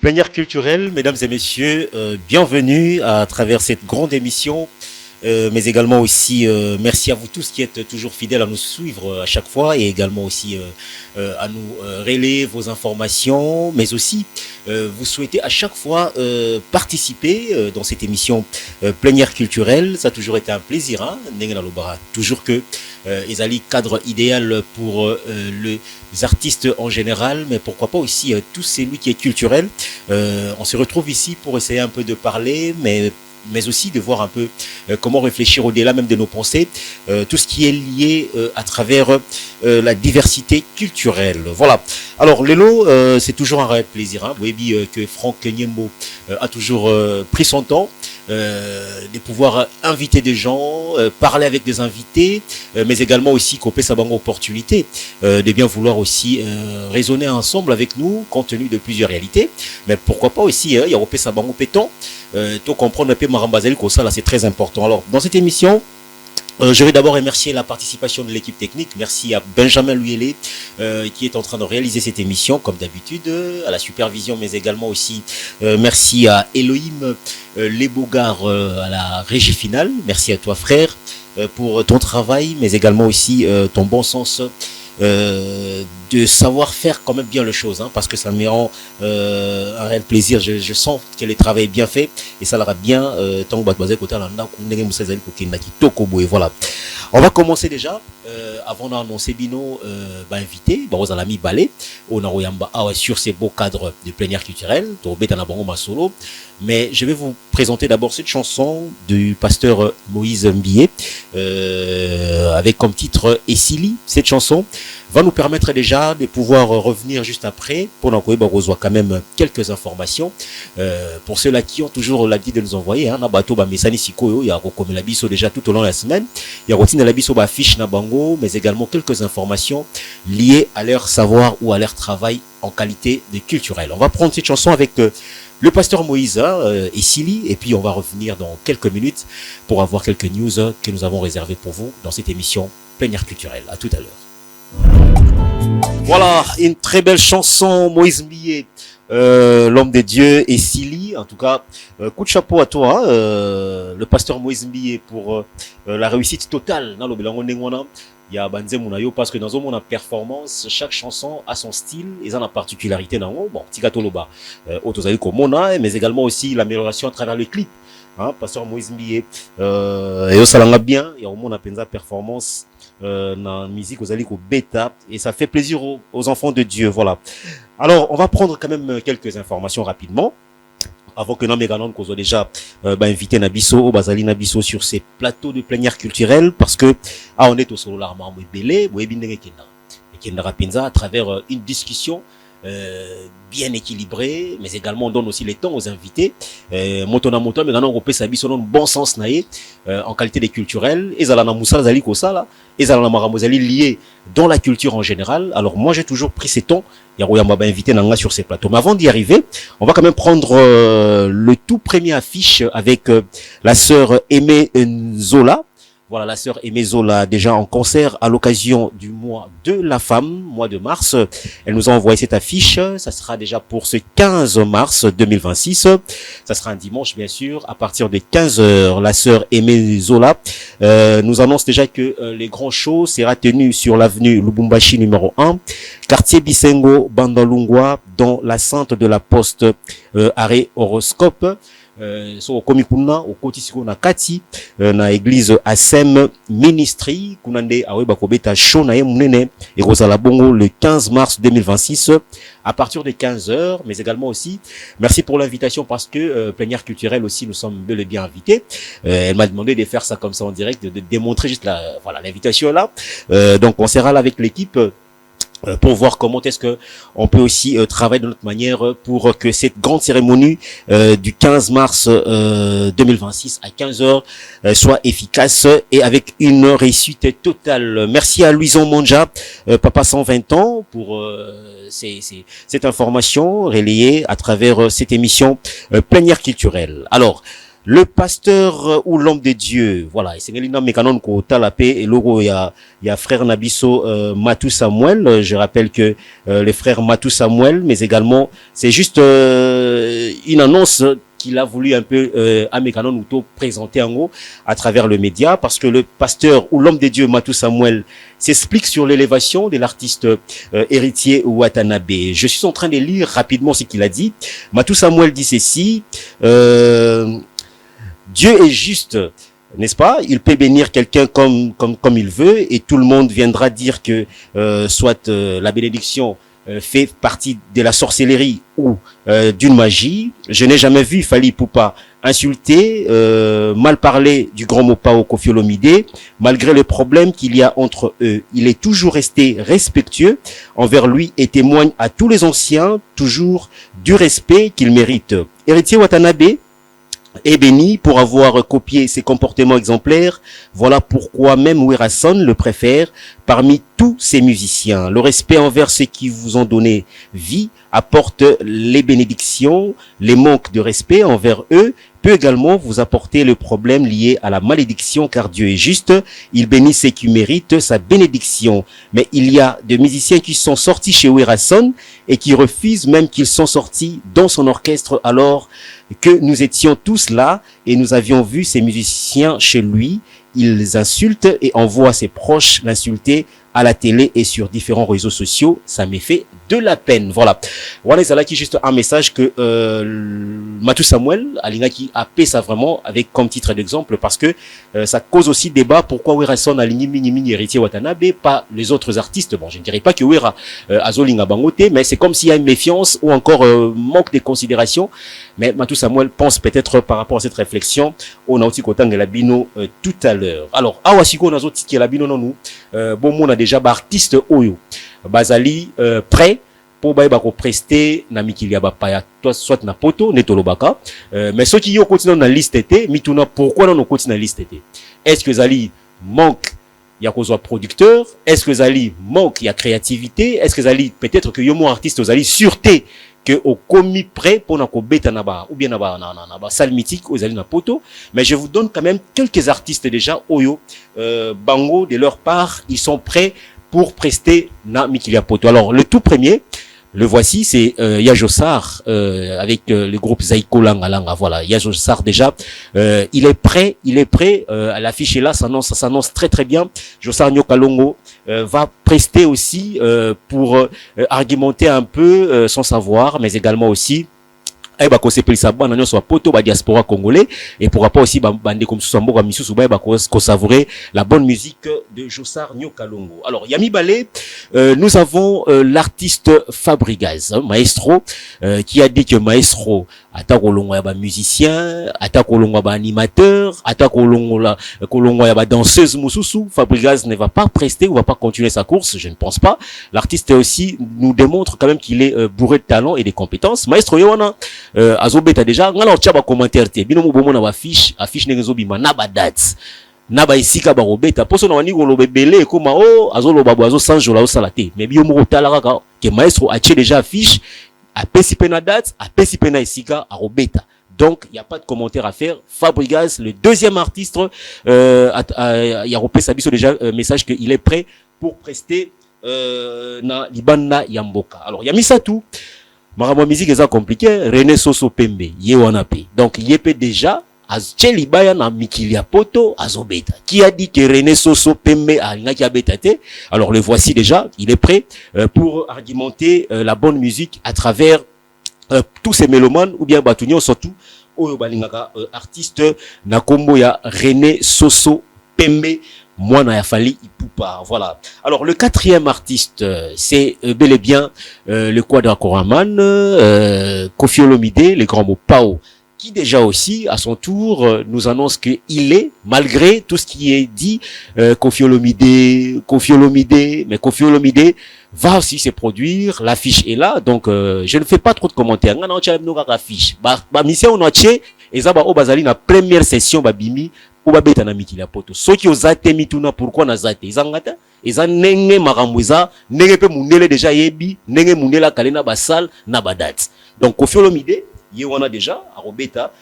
Plénière culturelle, mesdames et messieurs, bienvenue à travers cette grande émission, mais également aussi merci à vous tous qui êtes toujours fidèles à nous suivre à chaque fois et également aussi à nous relayer vos informations, mais aussi vous souhaitez à chaque fois participer dans cette émission Plénière culturelle. Ça a toujours été un plaisir, hein, toujours que Ezali cadre idéal pour les artistes en général, mais pourquoi pas aussi tout celui qui est culturel. On se retrouve ici pour essayer un peu de parler, mais aussi de voir un peu comment réfléchir au-delà même de nos pensées, tout ce qui est lié à travers la diversité culturelle. Voilà. Alors, Lelo, c'est toujours un réel plaisir. Hein. Vous voyez bien que Franck Nyembo a toujours pris son temps de pouvoir inviter des gens, parler avec des invités, mais également aussi couper sa bonne opportunité de bien vouloir aussi raisonner ensemble avec nous, compte tenu de plusieurs réalités. Mais pourquoi pas aussi, il y a couper sa bonne péton, tout comprendre un peu Marambazeli, ça là, c'est très important. Alors, dans cette émission, je vais d'abord remercier la participation de l'équipe technique. Merci à Benjamin Luyele qui est en train de réaliser cette émission comme d'habitude, à la supervision, mais également aussi merci à Elohim Lebogar à la régie finale. Merci à toi frère pour ton travail, mais également aussi ton bon sens de savoir faire quand même bien les choses, hein, parce que ça me rend un réel plaisir. Je sens que le travail est bien fait et ça l'aura bien tant que voilà. On va commencer déjà avant d'annoncer Bino invité aux alami balé on a sur ces beaux cadres de plénière culturelle solo, mais je vais vous présenter d'abord cette chanson du pasteur Moïse Mbié avec comme titre Essili. Cette chanson va nous permettre déjà de pouvoir revenir juste après pour nous reçoit quand même quelques informations pour ceux-là qui ont toujours l'habitude de nous envoyer hein, il y a la biso déjà tout au long de la semaine, il y a routine la biso fiche na bango, mais également quelques informations liées à leur savoir ou à leur travail en qualité de culturel. On va prendre cette chanson avec le pasteur Moïse et Sili, et puis on va revenir dans quelques minutes pour avoir quelques news que nous avons réservées pour vous dans cette émission Plénière culturelle. À tout à l'heure. Voilà, une très belle chanson, Moïse Mbié, l'homme de Dieu et Sili. En tout cas, coup de chapeau à toi, le pasteur Moïse Mbié, pour la réussite totale dans le Belango Nengwana. Il y a Banze Munayo parce que dans une performance, chaque chanson a son style et a la particularité dans bon, Tikatoloba, Otozali Komona, mais également aussi l'amélioration à travers le clip. Hein, pasteur Moïse Mbié, et ça l'a bien, il y a au moins une performance dans la musique aux alliés au bêta et ça fait plaisir aux enfants de Dieu. Voilà. Alors, on va prendre quand même quelques informations rapidement. Avant que nous meganon qu'on soit déjà invité Nabiso, Bazali Nabiso sur ces plateaux de plénière culturelle parce que on est au solo l'armement belé, à travers une discussion bien équilibré, mais également on donne aussi les temps aux invités. Motona moto, mais on peut s'habiller selon le bon sens en qualité de culturel. Et zala na moussa zali kosa là, et zala na maramozali lié dans la culture en général. Alors moi j'ai toujours pris ces temps. Il y a m'a invité nanga sur ces plateaux. Mais avant d'y arriver, on va quand même prendre le tout premier affiche avec la sœur Aimée Nzola. Voilà, la sœur Aimée Zola, déjà en concert à l'occasion du mois de la femme, mois de mars. Elle nous a envoyé cette affiche. Ça sera déjà pour ce 15 mars 2026. Ça sera un dimanche, bien sûr, à partir de 15h. La sœur Aimée Zola nous annonce déjà que les grands shows sera tenu sur l'avenue Lubumbashi numéro 1, quartier Bisengo, Bandalungwa, dans la centre de la poste arrêt horoscope. So komikuna okotisiko na kati na église Asem Ministry kunande awe bakobeta show na ye munene et kozala bongo le 15 mars 2026 à partir de 15h, mais également aussi merci pour l'invitation parce que plénière culturelle aussi nous sommes bel et bien invités. Elle m'a demandé de faire ça comme ça en direct, de démontrer juste voilà l'invitation là. Donc on sera là avec l'équipe pour voir comment est-ce que on peut aussi travailler de notre manière pour que cette grande cérémonie du 15 mars 2026 à 15h soit efficace et avec une réussite totale. Merci à Louison Monja, Papa 120 ans, pour cette information relayée à travers cette émission plénière culturelle. Alors, le pasteur ou l'homme de Dieu, voilà, c'est Ngelina Mekanon ko talapé et logo il y a frère Nabiso Matou Samuel, je rappelle que le frère Matou Samuel, mais également c'est juste une annonce qu'il a voulu un peu à Mekanon ou présenter en haut à travers le média, parce que le pasteur ou l'homme de Dieu Matou Samuel s'explique sur l'élévation de l'artiste héritier Watanabe. Je suis en train de lire rapidement ce qu'il a dit. Matou Samuel dit ceci. Dieu est juste, n'est-ce pas? Il peut bénir quelqu'un comme il veut, et tout le monde viendra dire que soit la bénédiction fait partie de la sorcellerie ou d'une magie. Je n'ai jamais vu Fally Ipupa insulter, mal parler du grand Mopao Koffi Olomide, malgré le problème qu'il y a entre eux. Il est toujours resté respectueux envers lui et témoigne à tous les anciens toujours du respect qu'il mérite. Héritier Watanabe est béni pour avoir copié ses comportements exemplaires. Voilà pourquoi même Werason le préfère parmi tous ces musiciens. Le respect envers ceux qui vous ont donné vie apporte les bénédictions. Les manques de respect envers eux peut également vous apporter le problème lié à la malédiction, car Dieu est juste. Il bénit ceux qui méritent sa bénédiction. Mais il y a des musiciens qui sont sortis chez Werason et qui refusent même qu'ils sont sortis dans son orchestre, alors que nous étions tous là et nous avions vu ces musiciens chez lui. Ils insultent et envoient ses proches l'insulter à la télé et sur différents réseaux sociaux. Ça m'est fait de la peine. Voilà. Voilà, c'est là qui juste un message que Matou Samuel Alinga qui a fait ça vraiment avec comme titre d'exemple, parce que ça cause aussi débat. Pourquoi Werason a ligné mini héritier Watanabe, pas les autres artistes? Bon, je ne dirais pas que Wera Azolinga Bangote, mais c'est comme s'il y a une méfiance ou encore manque de considération. Mais Matou Samuel pense peut-être par rapport à cette réflexion au Nauti Kotang et Labino tout à l'heure. Alors, Awasiko Nazoti qui est Labino non nous, bon, on a déjà artiste Oyo. Bazali prêt pour ko prester na mikilia ba paya soit na poto netolobaka, mais ceux qui yo continue na liste était mituna, pourquoi non continue na liste était? Est-ce que Zali manque ya kozwa producteur? Est-ce que Zali manque ya créativité? Est-ce que Zali peut-être que yo mon artiste Zali sûreté que au commis prêt pour na ko beta na ba ou bien na ba salle mythique aux Zali na poto? Mais je vous donne quand même quelques artistes déjà Oyo bango de leur part, ils sont prêts pour prester na Mikilia Poto. Alors, le tout premier, le voici, c'est Yajosar, avec le groupe Zaiko Langa Langa. Voilà, Yajosar déjà, il est prêt, à l'affiche est là, ça s'annonce très très bien. Josar Nyokalongo va prester aussi pour argumenter un peu son savoir, mais également aussi ko sepelisa bana nyonso poto ba diaspora congolais, et pourquoi pas aussi bande comme Samboka misusu ba ko savourer la bonne musique de Josar Nyokalongo. Alors Yami Balé, nous avons l'artiste Fabregas, maestro, qui a dit que maestro attaque au long ya ba musicien, attaque au long ya ba animateur, attaque au long ya ba danseuse mususu. Fabregas ne va pas prester ou va pas continuer sa course, je ne pense pas. L'artiste aussi nous démontre quand même qu'il est bourré de talent et de compétences. Maestro Yowana azobeta déjà ngala tchaba commentaire te bino mo na ba affiche ngezo bima na ba dates na ba isika ba robeta poso na wani ko lobebele koma azoloba bo azo sanjola o salate, mais bio mo tala kaka que maestro a déjà affiche a pesipe na date a pesipe na isika a robeta. Donc il y a pas de commentaire à faire. Fabregas, le deuxième artiste, il y a repé sabiso déjà message qu'il est prêt pour prester na libana yamboka. Alors il y a mis ça tout. Marama musique est compliqué. René Soso Pembe, Yewanape. Donc, il est déjà, Azcheli Baya na Mikilia Poto, Azobeta. Qui a dit que René Soso Pembe a Betate? Alors, le voici déjà. Il est prêt pour argumenter la bonne musique à travers tous ces mélomanes, ou bien Batunion, surtout, Oyo Balingaka, artiste, Nakombo ya René Soso Pembe. Mwana ya Fally Ipupa. Voilà. Alors, le quatrième artiste, c'est bel et bien le Quadra Koraman, Koffi Olomide, le grand mot Pao, qui déjà aussi, à son tour, nous annonce qu'il est, malgré tout ce qui est dit, Koffi Olomide, mais Koffi Olomide va aussi se produire, l'affiche est là, donc je ne fais pas trop de commentaires. On a l'affiche. Mission on a tché, et ça au bazali na première session babimi ou babeta na mikili ya poto. Ceux qui ont zate mituna pourquoi na zate izangata eza nenge makambuza nenge pe mundele déjà yebi nenge mundela kalena basal na badat. Donc Koffi Olomide on a déjà à Robeta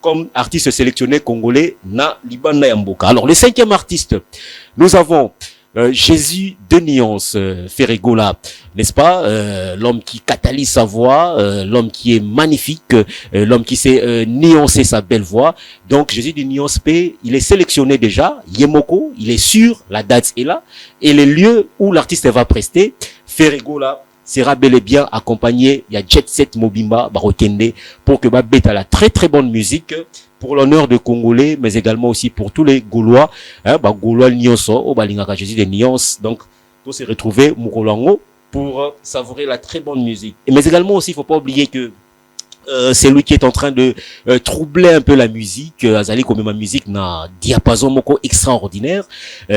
comme artiste sélectionné congolais na Libanda Yamboka. Alors le cinquième artiste, nous avons Jésus de Nuance, Ferregola, n'est-ce pas, l'homme qui catalyse sa voix, l'homme qui est magnifique, l'homme qui sait nuancer sa belle voix. Donc Jésus de Nuance P, il est sélectionné déjà, Yemoko, il est sûr, la date est là, et les lieux où l'artiste va prester, Ferregola sera bel et bien accompagné, il y a Jet Set Mobimba, Barokende, pour que Babeta la très très bonne musique, pour l'honneur de Congolais, mais également aussi pour tous les Gaulois, Gaulois Nyonso, au Balingaka Jésus de Nuance, donc, tous se retrouver Moukolango pour savourer la très bonne musique. Mais également aussi, il faut pas oublier que c'est lui qui est en train de troubler un peu la musique, Azali comme ma musique na diapason moko extraordinaire,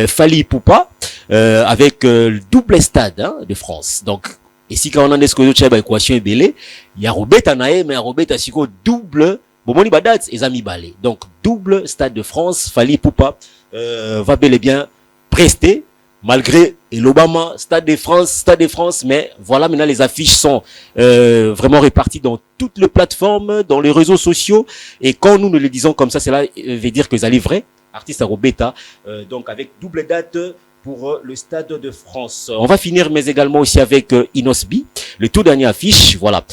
Fally Ipupa, avec le double stade de France. Donc, et si quand on a des équation belé, il y a Robeta Nae, mais Robeta Siko double, Bomoni Badat et Zami Balé. Donc, double stade de France, Fally Ipupa va bel et bien prester, malgré l'Obama, Stade de France, mais voilà, maintenant les affiches sont vraiment réparties dans toutes les plateformes, dans les réseaux sociaux, et quand nous le disons comme ça, cela veut dire que ça est vrai, artiste à Robeta, donc avec double date pour le Stade de France. On va finir, mais également aussi avec Inosbi, le tout dernier affiche, voilà,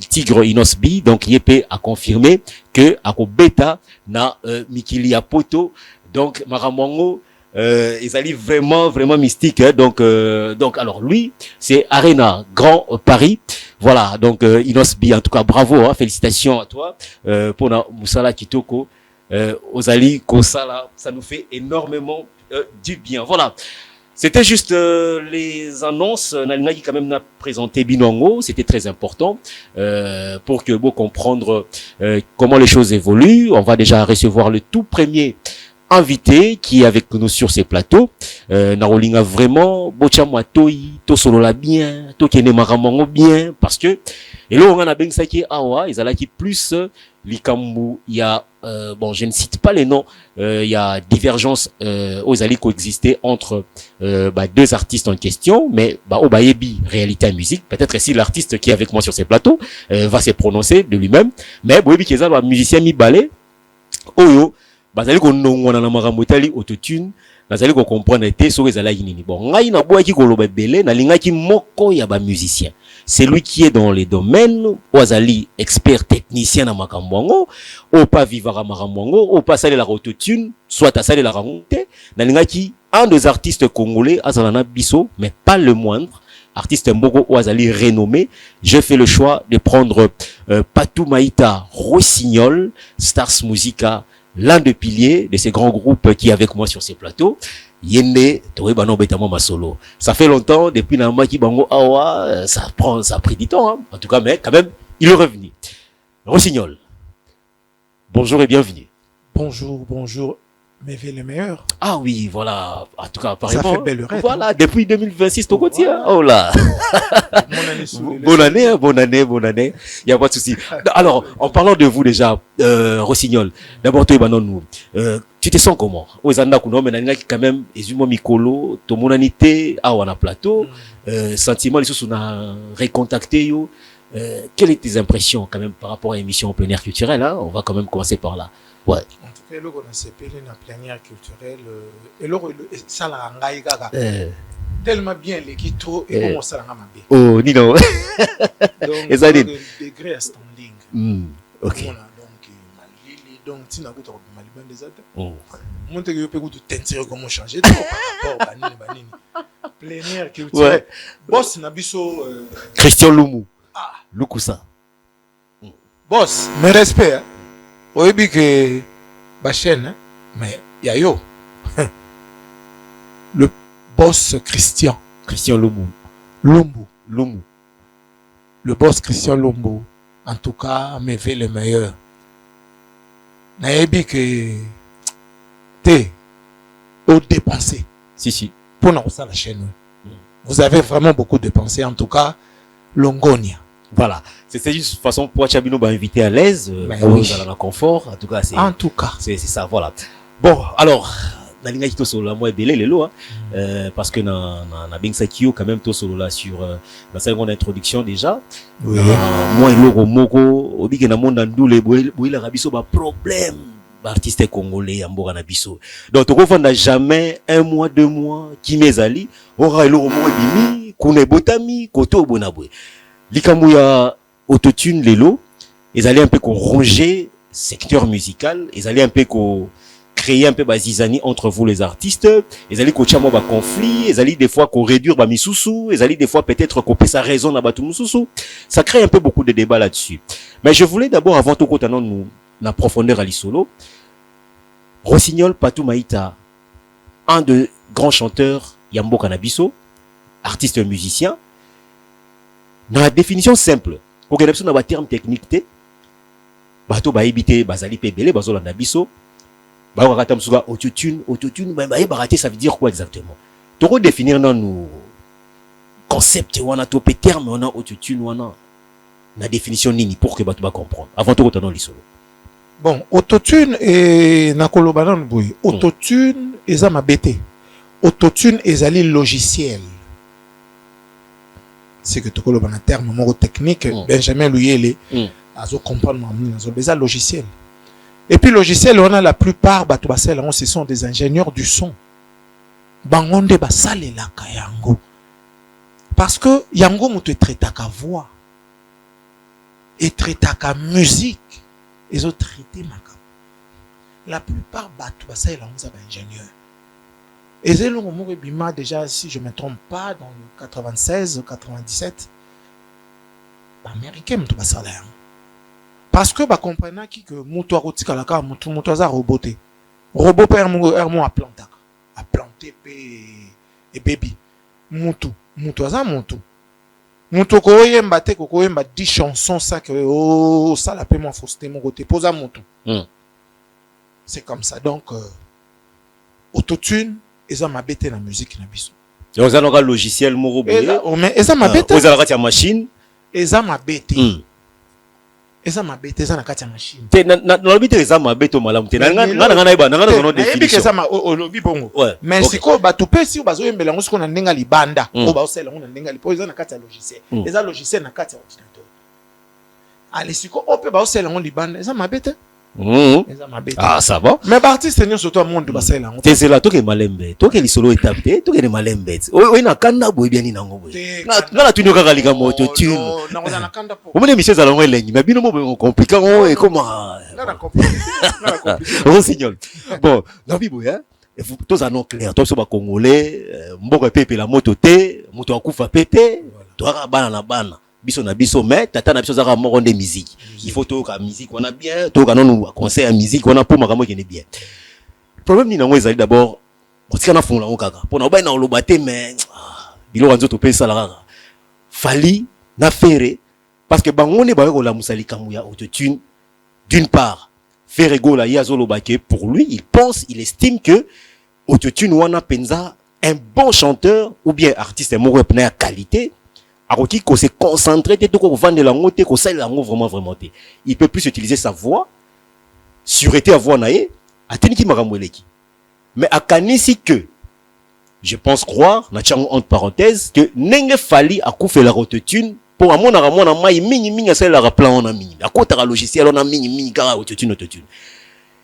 Tigre Inosbi, donc Yepé a confirmé que à Robeta na Mikili Poto, donc Maramongo, ils allaient vraiment mystique, hein. Donc alors lui c'est Arena Grand Paris, voilà, donc Inosbi, en tout cas bravo, hein, félicitations à toi pour na Musala Kitoko, Ozali Kosala, ça nous fait énormément du bien. Voilà, c'était juste les annonces. Nalina qui quand même n'a présenté Binongo, c'était très important pour que vous comprendre comment les choses évoluent. On va déjà recevoir le tout premier invité qui est avec nous sur ces plateaux. Narolinga vraiment, bocha moi to solola bien, to kene maramongo bien, parce que, et là on a ben ça qui est awa, ils allaient qui plus, likambu, il y a, bon, je ne cite pas les noms, il y a divergence, aux alliés coexister entre, deux artistes en question, mais, au bayebi, réalité à musique, peut-être si l'artiste qui est avec moi sur ces plateaux, va se prononcer de lui-même, mais, boyebi qui est musicien mi balé, oyo, bazali ko nongona na makambo etali autotune bazali ko comprendre te so ezala nini bon ngai na boya ki koloba belé na linga ki moko ya ba musicien c'est lui qui est dans les domaines ozali expert technicien na makambo ngo o pas vivara makambo ngo o pas saler la autotune soit à saler la ramonte na linga ki un des artistes congolais azalana biso mais pas le moindre artiste mboko Ouazali renommé, je fais le choix de prendre Patou Maïta Rossignol, Stars Musica, l'un des piliers de ces grands groupes qui est avec moi sur ces plateaux. Yende, Toé Bano Betamo Masolo. Ça fait longtemps, depuis Namaki Bango Awa, ça a pris du temps, hein. En tout cas, mais quand même, il est revenu. Rossignol, bonjour et bienvenue. Bonjour, mes vœux les meilleurs. Ah oui, voilà. En tout cas, apparemment. Ça fait belle rêve. Voilà, depuis 2026, ton côté, voilà. oh là. Bonne année Bonne année. Il n'y a pas de souci. Alors, en parlant de vous déjà, Rossignol, d'abord, tu te sens comment? Aux Zanda Kuno, mais il quand même, Ezumo Mikolo, ton monanité, ah, on a plateau, sentiment, les choses, on a recontacté, yo. Quelles étaient tes impressions, quand même, par rapport à l'émission en plein air culturel, hein? On va quand même commencer par là. Ouais. En tout cas, on a séparé dans plein air culturel, et là, ça l'a engaillé, tellement bien, les qui trop, et on s'en a mabé. Oh, dis donc. Donc, degré à standing. Ok. Donc, si on a Maliban des autres, on te peut goûter tenter comment changer par rapport à Banini. Plein air culturel. Boss Nabiso. Christian Loumou. Ah, Lukusa. Boss, mes respects. Oui, que ma chaîne, mais Yayo. Le boss Christian Loumou. Lumbu. Le boss Christian Lumbu. en tout cas me veut le meilleur. Naebi que t'es au dépensé. Si. Pour nous ça la chaîne. Vous avez vraiment beaucoup dépensé. En tout cas, Longonia. Voilà. C'est juste façon pour Chabino m'a invité à l'aise, oui. Dans le confort. En tout cas, c'est ça. Voilà. Bon, alors. Nalinga qui solo la moi belé lelo parce que na bien ça qui quand même to solo là sur la seconde introduction déjà oui. Moi loro moko obike na monde ndule boila rabiso ba problème artiste congolais amboka na biso donc to kofanda jamais 1 mois 2 mois qui mezali ora loro moko bimi kuna botami koto bonabwe likambo ya autotune lelo ezali un peu ko ronger secteur musical ezali un peu ko créer un peu bazizani entre vous les artistes, ils allaient coacher moi ba conflit, ils allaient des fois qu'on réduire ba misusu, ils allaient des fois peut-être qu'on peut sa raison na ba tout misusu. Ça crée un peu beaucoup de débats là-dessus. Mais je voulais d'abord avant tout côté nous na profondeur à l'isolo. Rossignol Patou Maïta, un de grands chanteurs Yambo Kanabiso, artiste musicien. Dans la définition simple, pour que l'absence n'a terme technique té, bato ba éviter bazali pebele bazo la nabiso. Bah on raconte souvent autotune ça veut dire quoi exactement? Tu redéfinir dans nos concepts on a topé terme on a autotune on a la définition nini pour que bato ba comprendre avant tout dans l'isolo. Bon, autotune et nakolo banan boy. Autotune eza mabete. Autotune ezali logiciel. C'est que tu kolo banan terme moko technique Benjamin Luyele azo comprendre mamni azo eza logiciel. Et puis logiciel, on a la plupart ce sont des ingénieurs du son. Bangonde basale la kayango. Parce que yango mutu traitaka voix. Et traitaka musique. Ils ont traité maka. La plupart batu basale la ba ingénieur. Et c'est le moment bima déjà si je me trompe pas dans le 96 ou 97 américain mutu basala yango. Parce que bah comprenant que mutu arotika la ka mutu aza roboté. Robot père mo a planté et baby. Mutu aza mutu. Mutu ko yemba te ko yemba 10 chansons ça que oh ça la paix moi fausseté mon côté posa mutu. C'est comme ça donc autotune eza mabete na musique na biso. Et on a un logiciel moro boye. Eza mabete. Eza la machine. Eza mabete. Eza mabete eza na kati ya machine. Te na lobite eza mabete malamu te. Na ngana iba na ngana définition. Eza ma lobi bongo. Mais siko bato pesi o bazo yembela ngo siko na ndenga libanda. O ba osela ngo na ndenga lipo eza na kati ya logiciel. Eza logiciel na kati ya ordinateur. Ale siko o pe ba osela ngo libanda eza mabete. Ah ça va. Mais artiste nyo surtout monde basela ngo. Te zela to ke malembe. To ke lisolo etapte, to ke malembe. O ina kanda boy bien ni nango boy. Na tu nyoka kalika moto tune. Na na kanda po. Omone mission za longo elengi, mais bino mo compliqué et comment. Na compliqué. Rossignol. Bon, na bibo hein. Tous annonces clairs, toi so ba congolais, mboko pepe la moto te, moto akufa pepe, toi bana na bana. Biso na biso mais tata na biso zaka moko de musique. Il faut toka musique on a bien, toka non conseil à musique on a pour makambo qui est bien. Problème ni nango ezali d'abord on tika na fongola kaka. Pona oba na olobate mais bilo wanzo to pesa la kaka. Fali na fere parce que bangone ba ko la musali kamu ya autotune d'une part faire gola ya zolo bake pour lui il estime que autotune wana penza un bon chanteur ou bien artiste moko pena qualité. Aroki ko se concentrer te ko vendre la ngote ko ça la ngo vraiment te. Il peut plus utiliser sa voix sûreté à voix nae ateni ki makambo eleki. Mais akanisi que je pense croire na chango entre parenthèses que nenge fali akufe la autotune pour amona ramona mai mingi ça la plan on a mingi. Akota ka logiciel on a mingi ka autotune.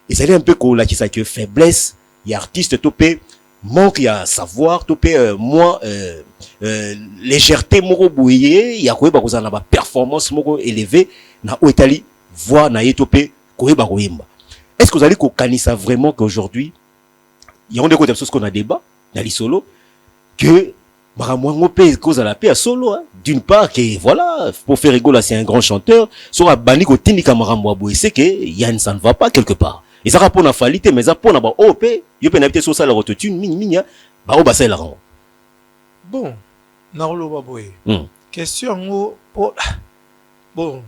Et ça un peu ko la qui ça que faiblesse y artiste topé manque ya savoir topé moi légèreté moko boyé ya koyeba ko na ba performance moko élevé na oetali voix na yetopé koyeba koyemba. Est-ce que vous allez ko kanisa vraiment qu'aujourd'hui il y a un des côtés qu'on a débat dans les solos que maramwango pe cause à la paix à solo d'une part que voilà pour faire rigoler c'est un grand chanteur sur bani ko tindika maramwa boy c'est que Yann ça ne va pas quelque part. Et ça rapporte à qualité mais ça pour na ba OP yo pe na peut-être sur ça la autotune minya ba o ba ça la rang. Bon, na lo ba boy. Question bon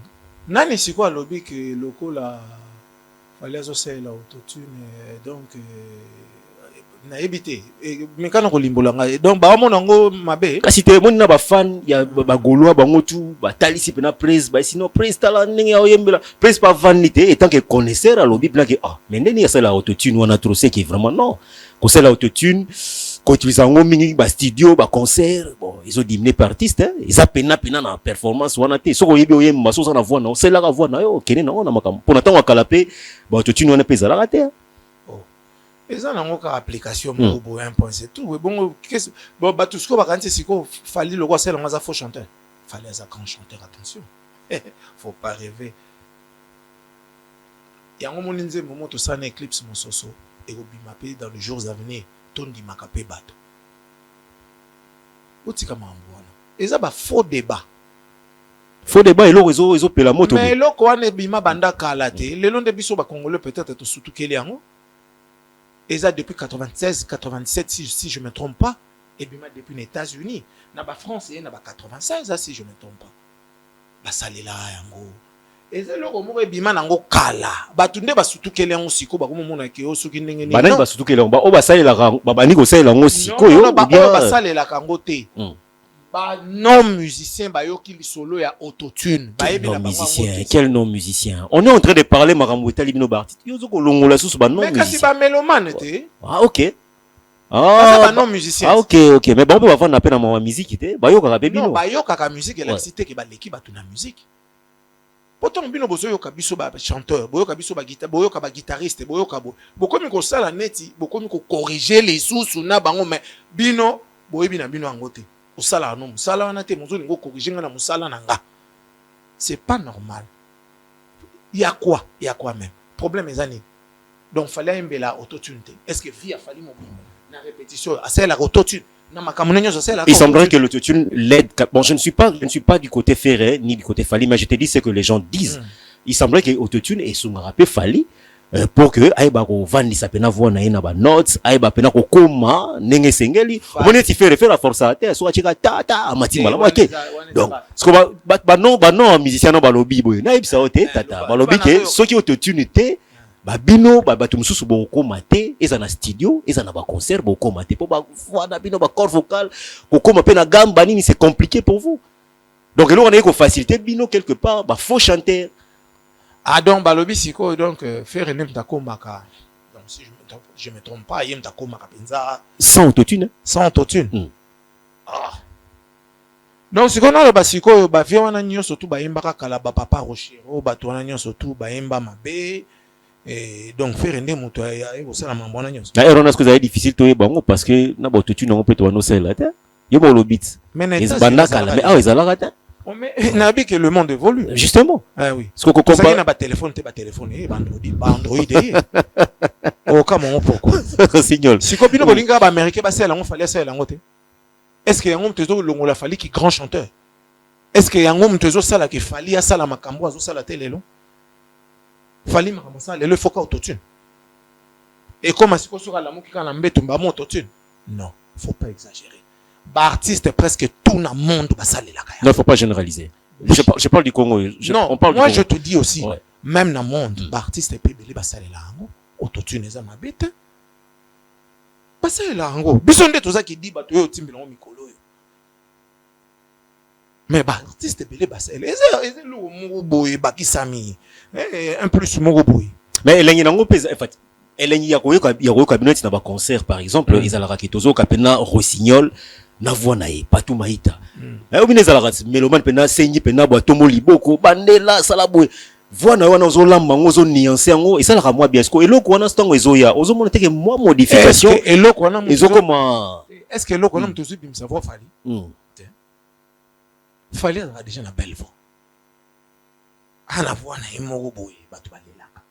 nani siko lobby que lokola fallait aussi la autotune donc na ebité mais kana ko limbola ngai donc ba mona ngo mabe kasi te moni na ba fan ya ba goloa bango tu ba talisi pena praise ba sinon praise tala ndenge ya oyembela praise pas vanité étant que connaisseur à lobby plan que mais ndeni ya ça la autotune wana trop c'est que vraiment non ko c'est la autotune ko utiliser ngo mingi ba studio ba concert bon ils ont diminué par artiste ils a pena na performance wana te soko yebi oyemba so na voix na c'est la voix na yo kene na ona makam pona tango kalape ba autotune wana pesa la rater. Et ça, on a application pour un point, c'est tout. Bon, tout ce qu'on va quand c'est qu'il fallait le roi, c'est le faux chanteur. Fallait un grand chanteur, attention. Faut pas rêver. Il y a un moment où tout ça éclipse mon soso et au bimapé dans les jours à venir, ton di makapé bateau. Où tu comme et ça va faux débat. Faux débat et l'eau ils ont la moto. Mais l'eau quoi ne bima banda kalate. Les longs de biso ba congolais peut-être tout surtout qu'il y a et ça depuis 96, 87 si je me trompe pas et bien depuis les États-Unis na ba France et na ba 96 si je me trompe pas ba salela yango et ça loko mo bima nango kala ba tunde ba sutu kele yango siko ba ko mona ke o suki ndenge ni ba sutu kele ba o ba salela ba bani ko salela yango siko yo ba salela kango te ba non musicien ba yo ki solo ya autotune ba ebi na ba musicien quel non musicien on est en train de parler makambo talibino ba artiste yo zoko longola susu ba non musicien mais kasi ba mélomane te OK ba non musicien OK mais ba on peut avoir na peine na musique te ba yo ka bebino non ba yo ka musique la cité ke ba leki ba tuna musique pourtant bino bozo yo ka biso ba chanteur boyo ka biso ba guitare boyo ka ba guitariste boyo ka bo komi ko sala neti bo komi ko corriger les sous na bango mais bino boyebi na bino angote musala no musala wana te mozo ningo corriger na musala nanga c'est pas normal il y a quoi même problème ezani donc fallait imbela autotune est-ce que via fallait mo na répétition c'est la autotune na makamune nyoso c'est la il semblerait que l'autotune l'aide bon je ne suis pas du côté Ferré ni du côté Fali mais je te dis ce que les gens disent il semblerait que autotune et son rappel Fali pour que aiba ko vandi sapena voix na ina ba notes aiba pena ko koma nenge sengeli on ti faire la force à terre so chika tata amati mala make donc ce que ba non musicien no ba lobby boy na ibsa ote tata ba lobby ke soki autotune te ba bino ba tu mususu bo koma te eza na studio eza na ba concert bo koma te po ba voix na bino ba corps vocal ko koma pena gamba nini c'est compliqué pour vous donc là on est ko faciliter bino quelque part ba faux chanteur. Ah donc balobi siko donc faire nem takomaka donc si je me trompe pas yem takomaka penza sans autotune donc siko na ba siko ba vie wana nyoso tu ba yemba kala ba papa Rochero ba to wana nyoso tu ba yemba mabe et donc faire nem moto ya e sala mambo na nyoso na erona ce que ça est difficile to bango parce que na ba autotune on peut to no sala ta yo ba lobit mais banda kala mais ils ala ta mais n'a que le monde évolue justement ah oui ce qu'on comprend na ba téléphone Android oh comment pourquoi signal si copine bolinga ba américain ba sala on fallait sala ngote est-ce que yango mtezo longo la fali qui grand chanteur est-ce que yango mtezo sala ki fali ya sala makambo azo sala telelo fali makambo sala le foka autotune et comme asiko sura la moki kana mbeto ba autotune non faut pas exagérer. Artiste presque tout le monde va saler la non, il ne faut pas généraliser. Je parle du Congo. Non, on parle moi du Congo. je te dis aussi, même dans le monde, artiste est pébélé, va saler la rango, autotune est ma bête. Va saler la rango. Bisonde tout ça qui dit, bah tu es au timbre en micolo. Mais artiste est pébélé, va saler. Et le mouroboy, baki sami. Un plus mouroboy. Mais il y a un peu en fait. Il y a un cabinet dans un concert par exemple, ils ont la raketozo, capena Rossignol. Na voix nae patu maïta obine za la mélomane pena senyi pena boatomo liboko bandela salabwe voix na wana ozolamba ngozo nuancer ngo et ça la moi bien ce que eloko wana stango ezoya ozomona teke moi modification eloko wana ezokoma est-ce que eloko wana mtozo bim savoir fali fali a déjà na belle voix ana voix na imoko boy batu balelaka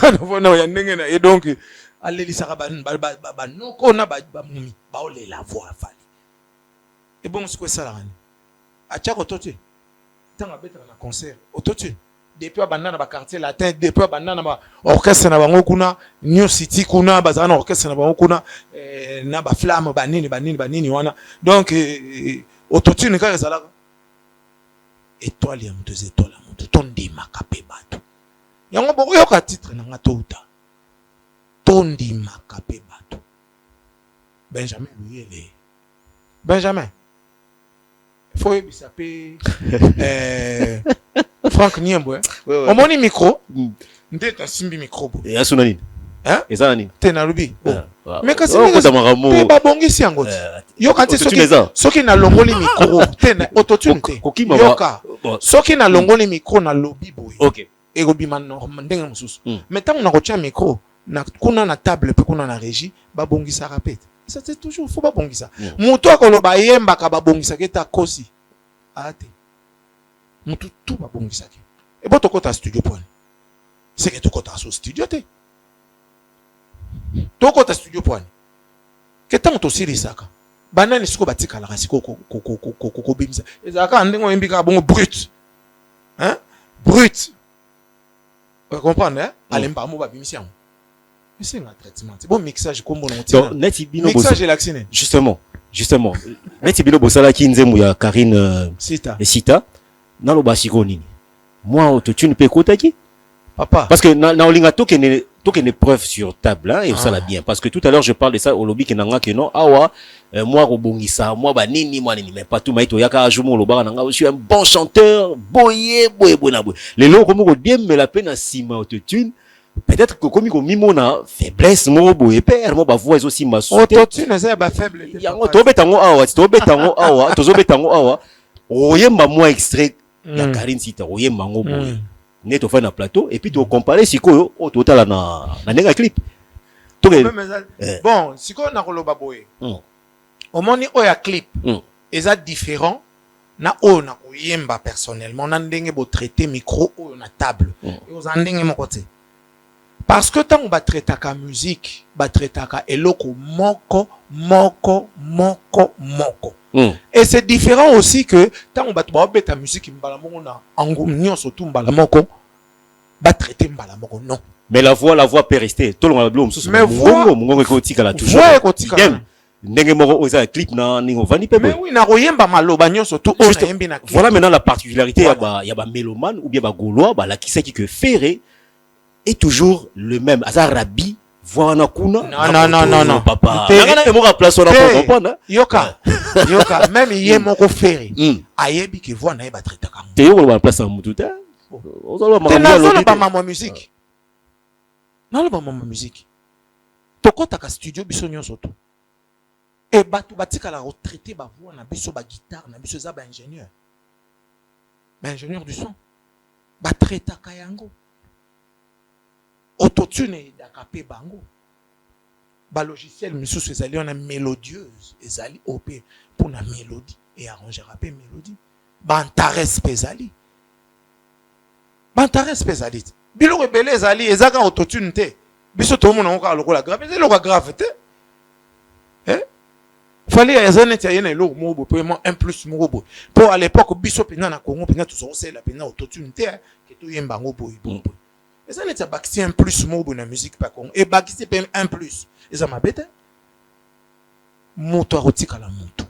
ana voix na ya ndenge na et donc allez ça ba non qu'on a ba mumi ba ole la voix fali et bon c'est quoi ça là a tcha autotune tanga betra na concert autotune depuis abandana ba quartier latin depuis abandana ba orchestre na bango kuna New City kuna bazana orchestre na bango kuna na ba flamme ba nini wana donc autotune ka ça là étoile ya mutu étoile ya mutu tondimaka pe bato yango bokoyoka titre nanga touta tondimaka pe bato Benjamin Luyele Benjamin faut yebisa pe Franck Niembo omoni micro nde tasimbi micro bo et asuna nini eza nani te na lubi mais kasi te babongisi yango yoka te soki na longoli micro te na autotune te yoka soki na longoli micro na lobi boye OK ekobima ndenge mosusu mais ntango na kotia micro na kuna na table pe kuna na régie babongisaka pe c'est toujours faut babongisa moto akoloba yembaka babongisaka ta kosi ate moto tout babongisaka et bon tokota studio point c'est que tokota so studio te tokota studio point ke tango tosilisaka banani siko batikalaka siko kokobimisa ezalaka ndenge oyembika bongo brut hein brut vous comprenez alemba mo babimisi yango c'est un traitement c'est bon mixage comme on dit mixage et l'accent justement neti bino bosala ki nzemu ya Karine Sita na lo basiko nini moi autotune pe kotaki papa parce que na olinga tokene preuve sur table hein, et ça la bien parce que tout à l'heure je parle de ça au lobby ke nanga ke non awa moi robongisa moi ba nini mais pas tout maito yaka ajumo loba nanga je suis un bon chanteur boye na boye les lo comme ko bien me la peine à sima autotune peut-être que comme mimona faiblesse mo boye père mo ba voix aussi ma autotune c'est ba faible yango tobetango awa tozobetango awa oyemba moi extrait ya Karine Sita oyemba ngo boye neto fa na plateau et puis tu comparer sikoyo au total na nenga clip bon sikoyo na koloba boye omoni oya clip eza différent na o na koyemba personnellement na ndenge bo traiter micro o na table et aux ndenge moko te parce que tant ba traitaka musique ba traitaka eloko moko et c'est différent aussi que tant ba beta musique mbala moko na angum nyonso tout mbala moko ba traiter mbala moko non mais la voix peut rester tout le monde mais mongo ko tikala toujours ndenge moko oza clip na ningo vani pe mais oui na koyemba maloba nyonso tout on yembi na voilà maintenant la particularité ya ba mélomane ou bien ba gaulois ba la kisaki que Ferré est toujours le même azarabi voix na kuna non papa ngana emoka place on a comprendre yoka même yé moko Ferré ayebi que voix na ba traiter comme te yo ba place en mututa ozalo ba mama musique non ba mama musique tokota ka studio biso nyonso to et batu batika la retraité ba voix na biso ba guitare na biso za ba ingénieur du son ba traiter ka yango autotune d'akapé bango ba logiciel misusu ezali on a mélodieuse ezali op pour na mélodie et arranger rapé mélodie bantares pezali biloko ebele ezali ezaka autotune te biso to mona ngoka lokola grave ezali lokola grave te fallait ezaneti ayena eloko moko boye mo 1+ moko boye pour à l'époque biso pena na Congo pena to sosela pena autotune te ke to yemba ngo boye eza neti bakisi 1+ moko na musique pa Congo et bakisi pe 1+ eza mabete moto akotikala moto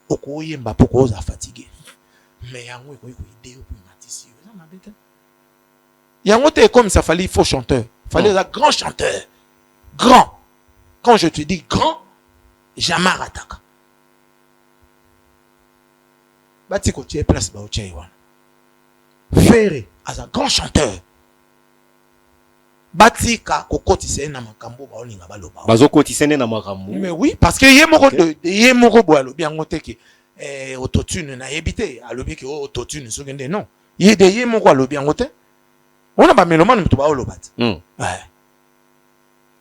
okoyemba poko oza fatigué mais yango ekoyi koide yo matisi eza mabete yango te comme ça fallait faux chanteur fallait un grand chanteur grand quand je te dis grand jamais rataka bati ko tie place ba o tie wana Ferré as un grand chanteur batika kokotisa na makambo ba olinga baloba bazokotisa na makambo mais oui parce que yé moko bo alobi yango te ke autotune na yebite alobi ke autotune sokende non yé moko alobi yango te on a ba mélomane mutu ba oloba te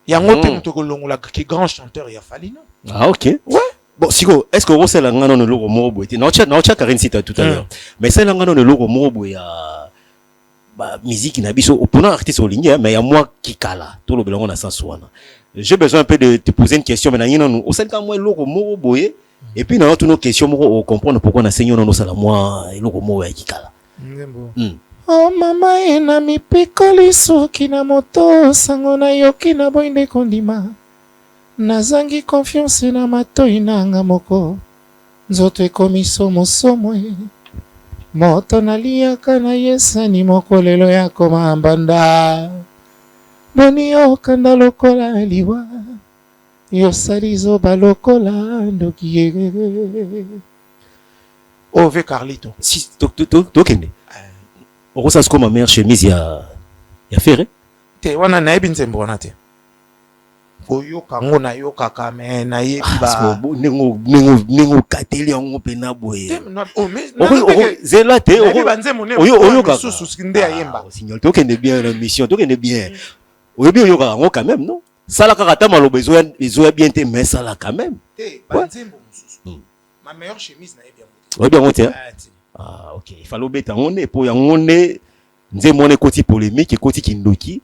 yango te mutu ko longola ki grand chanteur ya fali non ah OK ouais bon siko est-ce que vous la ngano no logo moko boete na ocha Karine Sita tout à l'heure mais c'est la ngano no logo moko boya ba musique na biso opona artiste olingi mais ya moi qui kala tout le belongo na sens wana j'ai besoin un peu de te poser une question mais na yina nous au sel ka moi logo moko boye et puis na toutes nos questions moko comprendre pourquoi na senyo no sala moi logo moko ya kikala oh mama ena mipikoli soki na moto sango na yoki na boinde kondima nazangi confiance na matoi nanga moko nzoto ekomi somo moto naliaka na yesani mokolelo ya koma mbanda boni okanda lokola liwa yosali zoba lokola ndoki ove Carlito si tokende okosa siko ma mère chemise ya Ferré te wana nayebi nzembo wana te oyoka ngo nayokaka me nayebi ba nengo kateli yango pena boye zela te oyoka susu nde ayemba signal tokende bien la mission tokende bien oyebi oyoka yango quand même non sala kaka ta maloba ezoya bien te mais sala quand même te banzembo mususu ma meilleure chemise nayebi yango oyebi yango te ah ok il fallait obeta ngone po yango ne nzembo ne koti polémique koti kindoki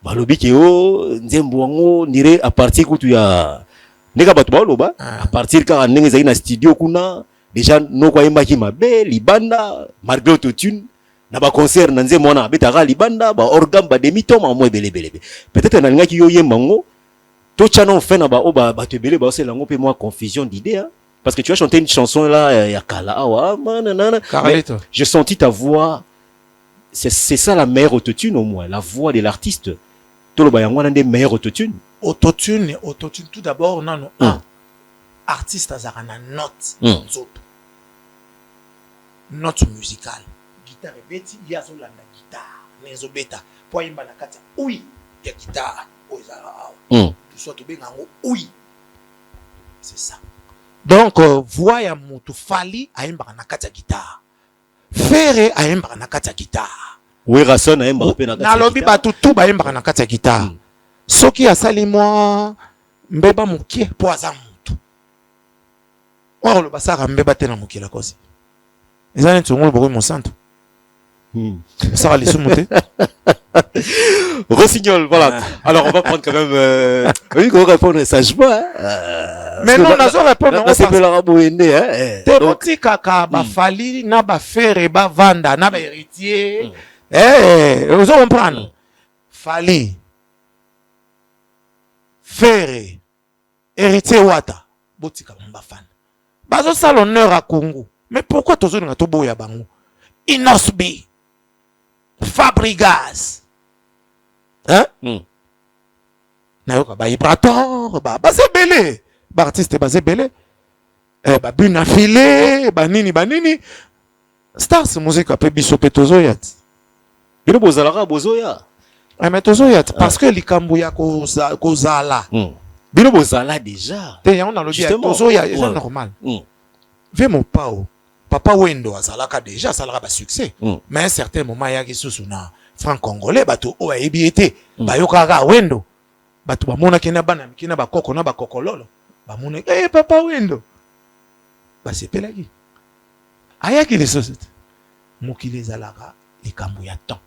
balobi ke o nzembo wango nire à partir kutu ya ndeka bato baloba à partir ka ndenge ezali na studio kuna déjà noko ayembaki mabe libanda malgré autotune na ba concert na nzembo wana abetaka libanda ba organe ba demi-ton mo ebele peut-être na ngaki yo yemba ngo to chana on fait na ba o ba bato ebele ba osela ngo pe moi confusion d'idées hein? Parce que tu as chanté une chanson là ya kala awa manana j'ai senti ta voix c'est ça la meilleure autotune au moins la voix de l'artiste toloba yango na des meilleure autotune tout d'abord non artiste azaka na note note musicale guitare beti yazo landa guitare nezo beta po yimba na kati oui ya guitare ozala soit to benga ngo oui c'est ça donc voix ya mutu fali ayimba na kati ya guitare Ferré ayimba na kati ya guitare oui rason ayimba pe na kati ya nalobi batu tu bayimba na kati ya guitare soki asali mwa mbeba mukie po aza mutu oro lo basaka mbeba te na mukila kosi ezane tsongolo boko monsanto ça va les sous-monter. Rossignol, voilà. Alors on va prendre quand même oui, qu'on répondre sagement mais non, on a répondre on s'appelle Araboende hein. Donc kaka ba fali na ba Ferré ba vanda na ba héritier vous comprendre fali Ferré héritier wata botika ba fan bazo sala honneur à Congo mais pourquoi tozo nga to boya bango Inosbi Fabregas hein nayoka ba Ibrator ba sebele ba artiste ba sebele ba buna filé ba nini stars musique pe biso pe tozoyat bino bozalaka bozoya mais tozoyat parce que likambo ya kozala bino bozala déjà te yango na lobi tozoya c'est normal ve mon pao Papa Wendo azalaka déjà salaka ba succès mais à un certain moment ya kisusu na franc congolais bato o ayebiete bayokaka Wendo bato bamona kena bana mikina ba koko na ba kokololo bamona papa Wendo basepelaki ayaki les sociétés mokili zalaka likambo ya temps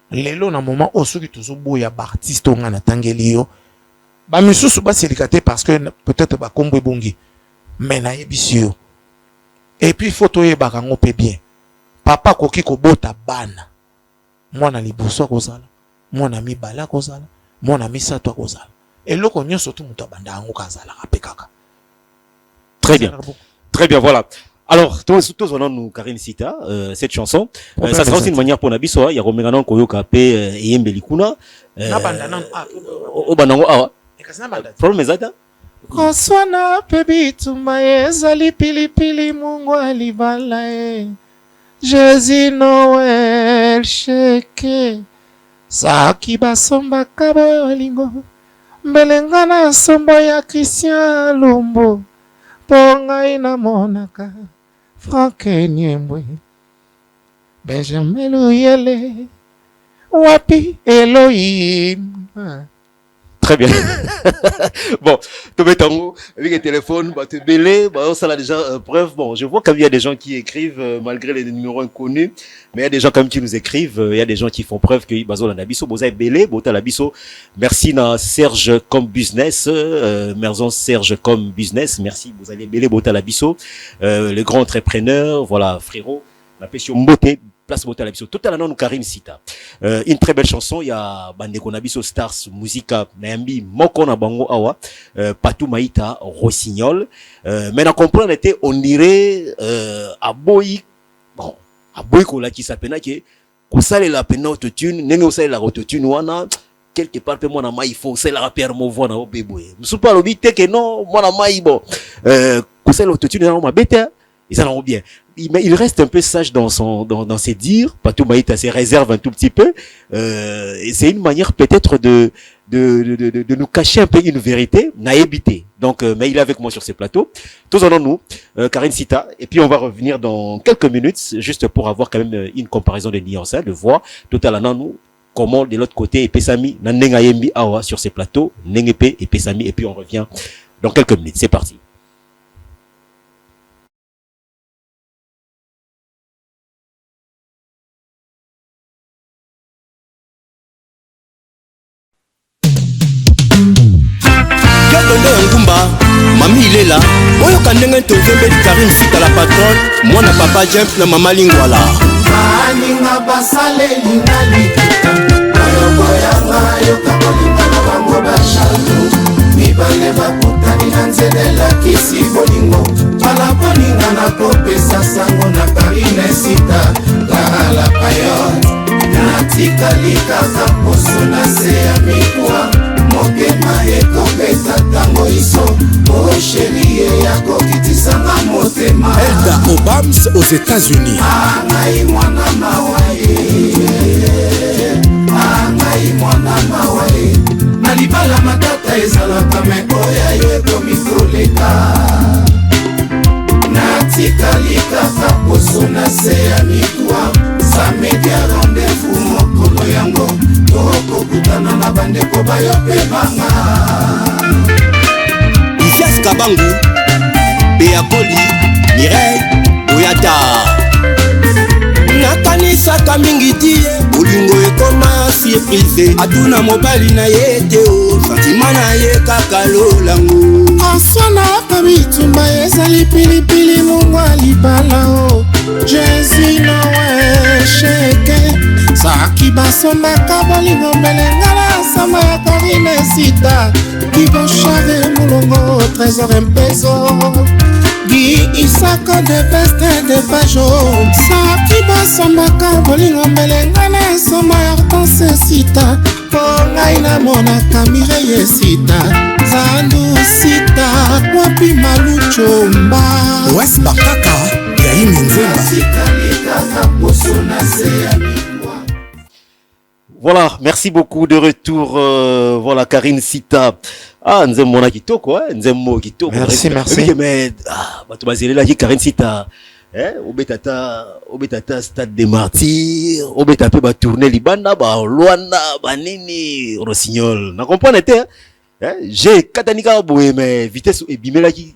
lelo na moment o soki tozoboya ba artiste nga na tangeli yo ba misusu baselika te parce que peut-être ba kombo ebongi mais na yebisio. Et puis photo ye bakango pe bien. Papa koki ko bota bana. Mwana liboso kozala, mwana mibala kozala, mwana misato kozala. Et loko nyonso tu muto banda ngo kazala kapekaka. Très bien. Très bien, voilà. Alors, tous on nous Karine Sita cette chanson. Ça sera aussi une manière pour Nabiso, il y a Romegano Koyoka pe Yembeli Kuna. Na banda nan o banango awa. Problème ezata? Koswana pebi tumba ezali pilipili mungu alibala Jésus Noël sheke Saki basomba kabo olingo Mbelenga na sombo ya Christian Lumbu Ponga ina monaka Frank Nyembwe Benjamin Luyele Wapi Elohim Très bien. Bon, tu mets ton avec le téléphone, bah, tu belé, bah, ça là déjà preuve. Bon, je vois qu'il y a des gens qui écrivent malgré les numéros inconnus, mais il y a des gens quand même qui nous écrivent. Il y a des gens qui font preuve que bazo la nabiso, boza belé, bota la biso. Merci na Serge comme business, Merzon Serge comme business. Merci, vous allez belé bota la biso, le grand entrepreneur, voilà frérot, la passion beauté. Place Bota Labiso. Total non Karine Sita. Une très belle chanson. Il y a Bandeko Nabiso Stars Musica Nambi Moko na Bango Awa Patou Maïta Rossignol. Mais na comprendre était on dirait Aboyi aboyi ko la ki sapena ke ko sale la pena autotune nenge o sale la autotune wana quelque part pe mona mai il faut c'est la père movo na obeboye musupa lobi te ke non mona mai bon ko sale autotune na ma bête et ça n'en bien. Il reste un peu sage dans ses dires. Patou Maïta se réserve un tout petit peu. Et c'est une manière peut-être de nous cacher un peu une vérité, naïbité. Donc, mais il est avec moi sur ces plateaux. Tous en nous, Karine Sita. Et puis, on va revenir dans quelques minutes, juste pour avoir quand même une comparaison de nuances, de voix. Total, nous, comment de l'autre côté, et Pesami, Nanenga Yembi Awa sur ces plateaux, Nengepe et Pesami. Et puis, on revient dans quelques minutes. C'est parti. Mami Ilela, oyo kandenge tozembeli Karine Sita la patronne, mwana papa Jump na mama Lingwala. Maninga basale lingali kita, oyo boyanga yo kakolinga na bango bashalu. Mibale bakutani na nzelela kisi bolingo, pala boninga na kopesa sango na Karine Sita, la payote. Natika likaka poso na se ya mikwa, mokema ekopeta tango iso, o chérie yako kitisanga motema. Elda Obams aux États-Unis. Angai mwana mawaye, angai mwana mawaye. Nalibala matata ezalaka mekoya yeko mikoleka. Natika likaka poso na se ya mikwa, sa media rendez-vous mokolo yango, toko kutana na bandeko bayo pe banga. Isias Kabangu, Bea Koli, Mireille, Oyata. Nakanisaka mingi die, bolingo ekoma surprise. Aduna mobali na ye te o, santima na ye kaka lolango. Asana kabitumba ezali pilipili mungwa libala o. Jésus na we sheke, saki basomaka bolingo melengala sama ya Karine Sita. Kibo shave mulongo trésor mpezo, Gi Isaka de beste de bajo. Saki basomaka bolingo melengala sama ya Hortense Sita. Pongai na monaka Mireille Sita, Zandu Sita, wapi malucho mba. Wes Bakaka, Yaini Nzemba. Voilà, merci beaucoup de retour. Voilà, Karine Sita. Ah, Nzemona Kitoko, hein, Nzemo Kitoko. Merci, merci. Mais, tu vas là, Karine Sita. Obetata Stade des Martyrs, obetape ba tourner Libanda, ba Luanda, ba Nini, Rossignol. Na comprendre était, hein? J'ai Katanika Boé, mais vitesse et Bimelaki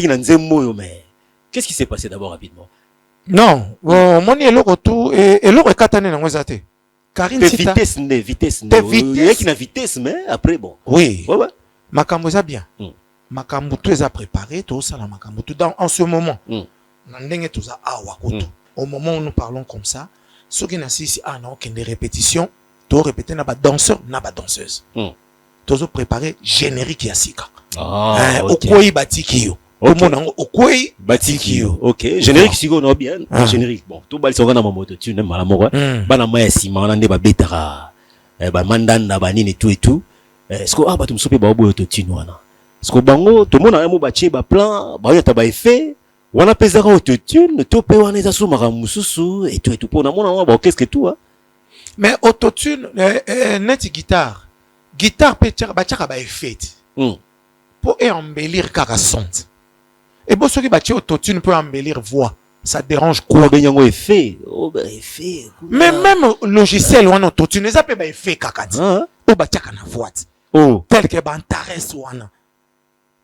na Nzemo, mais qu'est-ce qui s'est passé d'abord rapidement? Non, mon est le retour et le Katane na ngozate. Karine Sita. Vitesse, il y a qui na vitesse, mais après bon. Oui. Ouais. Makambo za bien. Makambo tout est préparé, tout ça la makambo tout dans en ce moment. Au moment où nous parlons comme ça, ceux qui n'assistent à des répétitions, tu répéter na ba danseur, na ba danseuse. Tu as préparé générique yasika. Okoi batikio. Okoi batikio. Ok. Générique sigo no bien. Générique. Bon, tout bal songa na moto tu n'aimes malamoura. Bana maya sima na nde ba betara. Ba mandanda ba nini tout et tout. Est-ce que ba tu msope ba obo to tinwana. Est-ce que bango tout monde a mo ba tie ba plan, ba yata ba effet. On a pesé en autotune, tout peut on est à sous maramousou et tout pour mon qu'est-ce que tout hein. Mais autotune net guitare peut bâtir ba effet pour embellir carasson. Et bon ceux qui bâtir autotune peut embellir voix, ça dérange quoi? Effet. Mais même logiciel ou en autotune ça peut ba effet kakati. Ou bâtir kana voix. Tel que bantares wana.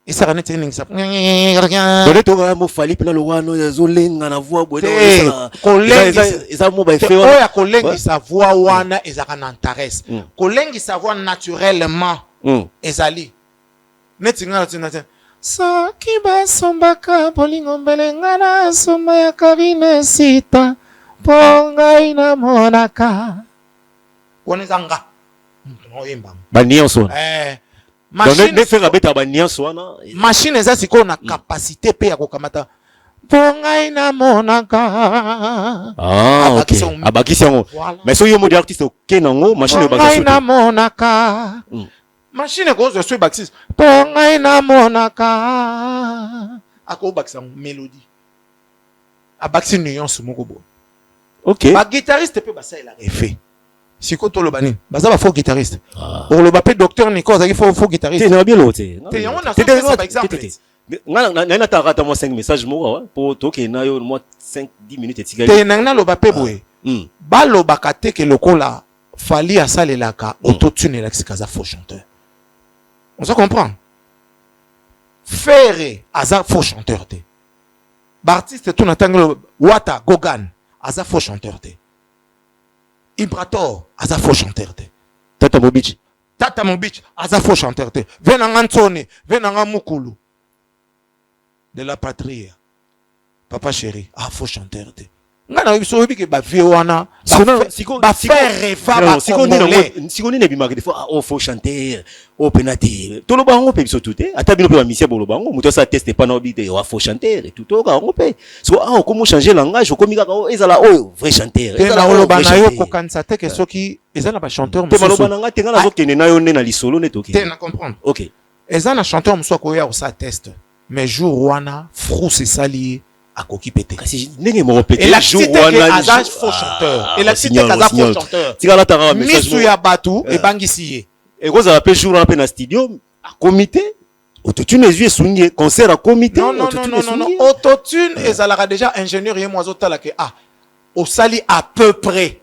Et ça renait une ça. Donne toi mo fali pela lo wano ya zolenga na voix bodo ça mo ba fait oya kolengi sa voix wana ezaka na interesse kolengi sa voix naturellement ezali netinga tina sa kiba sombaka bolingo mbelenga na soma ya Karine Sita ponga ina monaka konezanga oyimba banionso machine ne faire abeta ba niance wana machine eza siko na capacité pe ya kokamata Pongai na monaka. Ah, ok. Abakisi yango. Mais so yo mode artiste ok nango, machine Pongai na monaka. Machine ko zo so bakisi. Pongai na monaka. Ako bakisa mélodie. Abakisi nuance moko bo. Ok. Ba guitariste peut ba ça il a refait. Siko to lo bani. Baza ba faux guitariste. Pour le bapé docteur Nico, ça il faut faux guitariste. T'es bien l'autre. T'es on a ça par exemple. Nana ta rata moi 5 messages moi pour toke na yo moi 5 10 minutes et tigali. T'es nana lo bapé boye. Ba lo bakate ke lokola fali asalelaka autotune la kaza faux chanteur. On se comprend. Ferré aza faux chanteur te. Bartiste tout n'attend Wata Gogan aza faux chanteur te. Ibrator aza faux chanteur te. Tata Mobich aza faux chanteur te. Venanga Ntsone, venanga Mukulu. De la patrie. Papa chéri, faux chanteur te. Ngana biso bi ke ba vie wana ba faire fa ba sikoni ne bimaka des fois faux chanteur penati to lo bango pe biso tout ata bino pe ba mission bolo bango muto sa teste pas na obité faux chanteur et tout to ka ngo pe so comment changer langage ko mika ka ezala vrai chanteur ezala lo bana yo ko kanisa te ke soki ezana ba chanteur muso te malo bana tenga na zo kene na yo ne na lisolo ne to ki te na comprendre. OK ezana chanteur muso ko ya sa teste mais jour wana frou c'est sali akoki pété. Kasi ndenge mo répéter jour wana azage faux chanteur. Et la cité kaza faux chanteur. Tika ta ra message. Misu ya batu e bangisi. Et ko za appelle jour na studio à comité. Autotune les yeux soigné concert à comité. Non. Autotune ezalaka déjà ingénieur ye mozo tala ke au sali à peu près.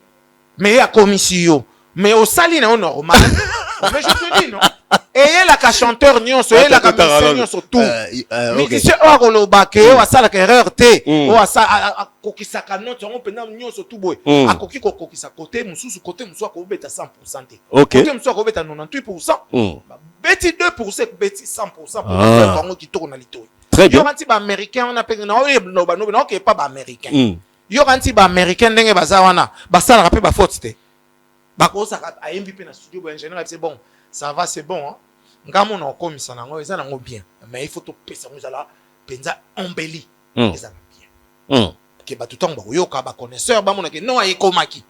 Mais à commission. Mais au sali na normal. Mais je te dis non. Et la ka chanteur nyonso, et la ka musicien nyonso tout. Musicien oro bake o asala ka erreur te. O asa kokisa ka note on pena nyonso tout boy. Akoki kokisa côté mususu côté musu ko beta 100% te. Côté musu ko beta 98%. Beti 2% beti 100% pour bango ki to na lito. Très bien. Yo anti ba américain on appelle no OK pas ba américain. Yo anti ba américain ndenge baza wana. Basala rapé ba faute te. Ba ko sa a MVP na studio ba ingénieur c'est bon. Ça va, c'est bon. Ngamo na komisa nango eza nango bien. Mais il faut to pesa muzala penza embelli. Eza bien. Ke ba tout temps ba yoka ba connaisseur ba mona ke non ay komaki.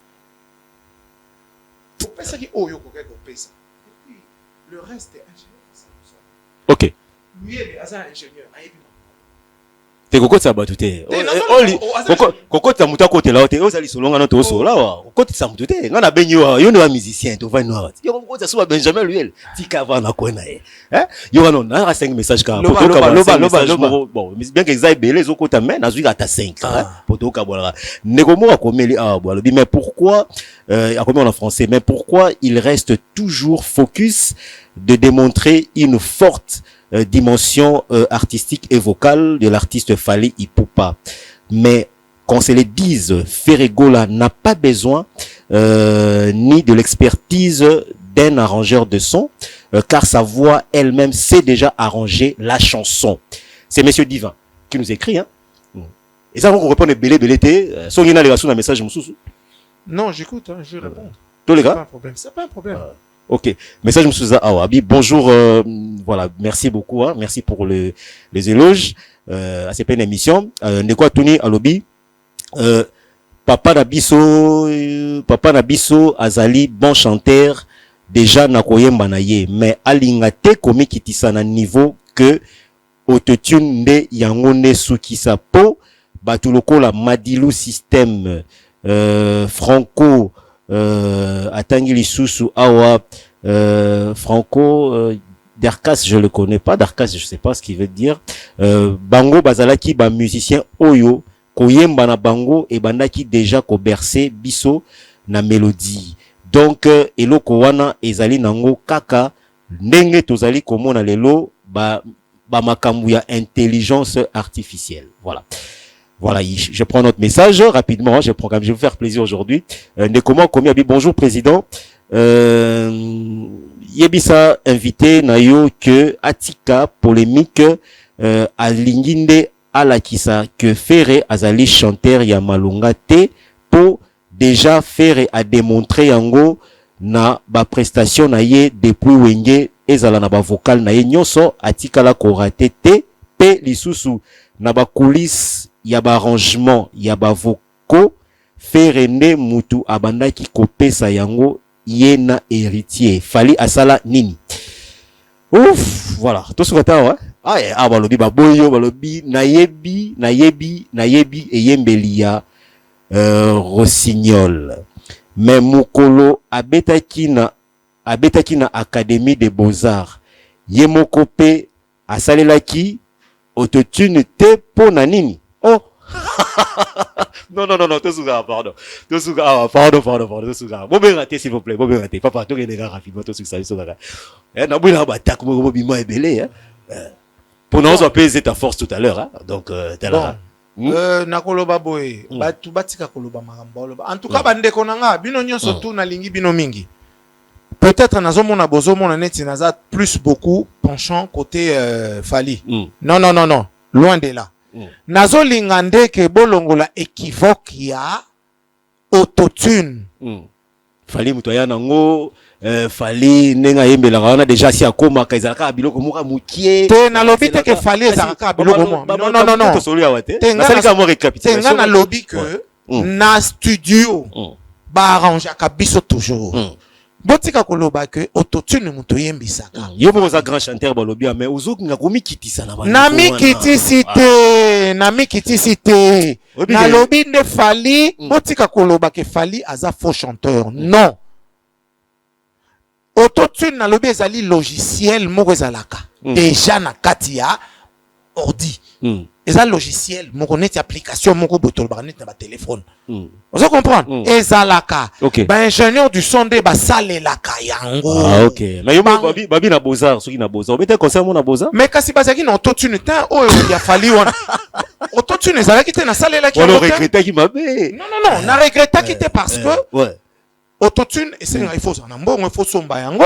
Faut pesa ki oyo ko ko pesa. Et puis le reste est ingénieur. OK. Lui il est ingénieur. Te koko tsa batu te koko tsa muta kote la te ozali solonga na to sola wa koko tsa mutu te ngana benyo yo ne wa musicien to va noir yo koko tsa so Benjamin Luel tika va na kona yo wana na 5 messages ka bon bien que ça belé zo kota mais na zuika ta 5 poto ka bola neko mo akomeli bola mais pourquoi akomeli en français mais pourquoi il reste toujours focus de démontrer une forte dimension artistique et vocale de l'artiste Fally Ipupa. Mais qu'on se le dise, Ferregola n'a pas besoin ni de l'expertise d'un arrangeur de son, car sa voix elle-même sait déjà arranger la chanson. C'est Monsieur Divin qui nous écrit. Et ça, on répond belé té. Songina les un message moussou. Non, j'écoute, je réponds. Tous les gars. C'est pas un problème. OK. Message Moussouza Awabi. Bonjour. Voilà. Merci beaucoup. Merci pour les éloges. À cette peine émission. Nekwa Tuni Alobi. Papa Nabiso Azali, bon chanteur. Déjà Nakoyemba naye. Mais alingate komi kitisa na niveau que autotune nde yangone sukisa po. Batuloko la Madilu système. Franco. Atangi Lisusu Awa Franco Darkas je le connais pas. Darkas je sais pas ce qu'il veut dire. Bango bazalaki ba musicien oyo koyemba na bango et bandaki déjà ko bercer biso na mélodie. Donc eloko wana ezali nango kaka ndenge tozali komona lelo ba makambu ya intelligence artificielle. Voilà, je prends notre message rapidement. Je vais vous faire plaisir aujourd'hui. Nekoma Komi bonjour président. Yebisa invité nayo que Atika polémique à Linginde Alakisa que Ferré Azali chanteur ya malunga te pour déjà Ferré a démontré yango na ba prestation na ye depuis wenge ezala na ba vocal na ye nyonso Atika la korate te pe lisusu na ba coulisses ya ba arrangement ya ba voko faire nde mutu abandaki kopesa yango yena héritier Fally asala nini. Ouf, voilà to sukata wa balobi baboyo balobi nayebi eyembeli ya Rossignol mais mukolo abetaki na Académie des Beaux-Arts ye moko pe asalelaki autotune te pona nini. Oh non, pardon. Bon, ben raté, s'il vous plaît. Papa, tu regardes rapidement, tout ça. Na bouila batak, mo bima ebele, hein. Pour nous, on peut ta force tout à l'heure, hein. Donc, t'es là. Nakoloba boy, batu batika koloba maramba. En tout cas, bande konanga, bino nyonso tout na lingi bino mingi. Peut-être nazomona bozomona neti naza plus beaucoup penchant côté Fally. Non. Loin de là. Nazo lingande ke bolongola équivoque ya autotune. Fally mutoya nango Fally nenga yembela wana déjà si akoma kaizaka biloko moka mukie. Te na lobi te ke Fally ezaka biloko mo. Non. To solo ya wate. Nasali mo récapitulation. Tenga na lobi que na studio ba arrange akabiso toujours. Botika koloba que autotune muto yembisaka. Yo boza grand chanteur balobi mais ozoki ngakomi kitisa na bana. Na mikitisite. Na lobi nde Fally, botika koloba que Fally aza faux chanteur. Non. Autotune na lobi ezali logiciel moko ezalaka. Déjà na katia ordi. Eza logiciel moko neti application moko botol ba net na ba téléphone. Vous comprenez? Ezalaka. Ba ingénieur du son de ba salelaka yango. Ah OK. Mais yo babi na Beaux-Arts, soki na Beaux-Arts. Obete concert mo na Beaux-Arts? Mais kasi bazaki na autotune ta oyo ya Fally wana. Autotune ezalaki te na salelaki yango. On regrette ki mabe. Non, na regrette ki te parce que autotune esenga il faut na mbongo il faut somba yango.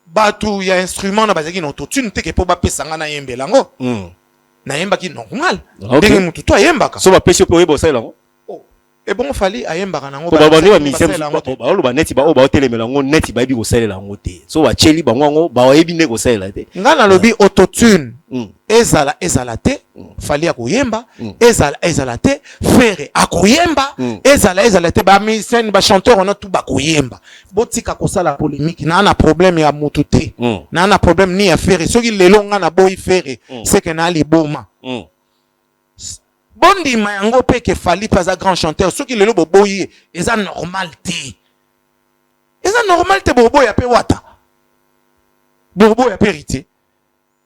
Batu ya instrument na bazaki na autotune te ke po ba pesanga na yembela ngo. Na yemba ki normal. Ndenge mutu to yembaka. So ba pesi po yebo sala ngo. Et bon Fally ayembaka nango ba bandi ba misem ba lo ba neti ba o ba telemela ngo neti ba bi ko salela ngo te. So wa cheli ba ngo ba yebi ne ko salela te. Ngana lobi autotune. Ezala te Fally akoyemba, ezala te Ferré akoyemba, ezala te ba musicien ba chanteur on a tout ba koyemba. Botika ko sala polémique na na problème ya mutu te. Na na problème ni ya Ferré. Soki lelo ngana boy Ferré, c'est que na li boma. Bondi mayango pe ke Fally pas un grand chanteur. Ceux qui le lo boboye, eza normal te. Eza normal te bobo ya pe wata. Bobo ya perité.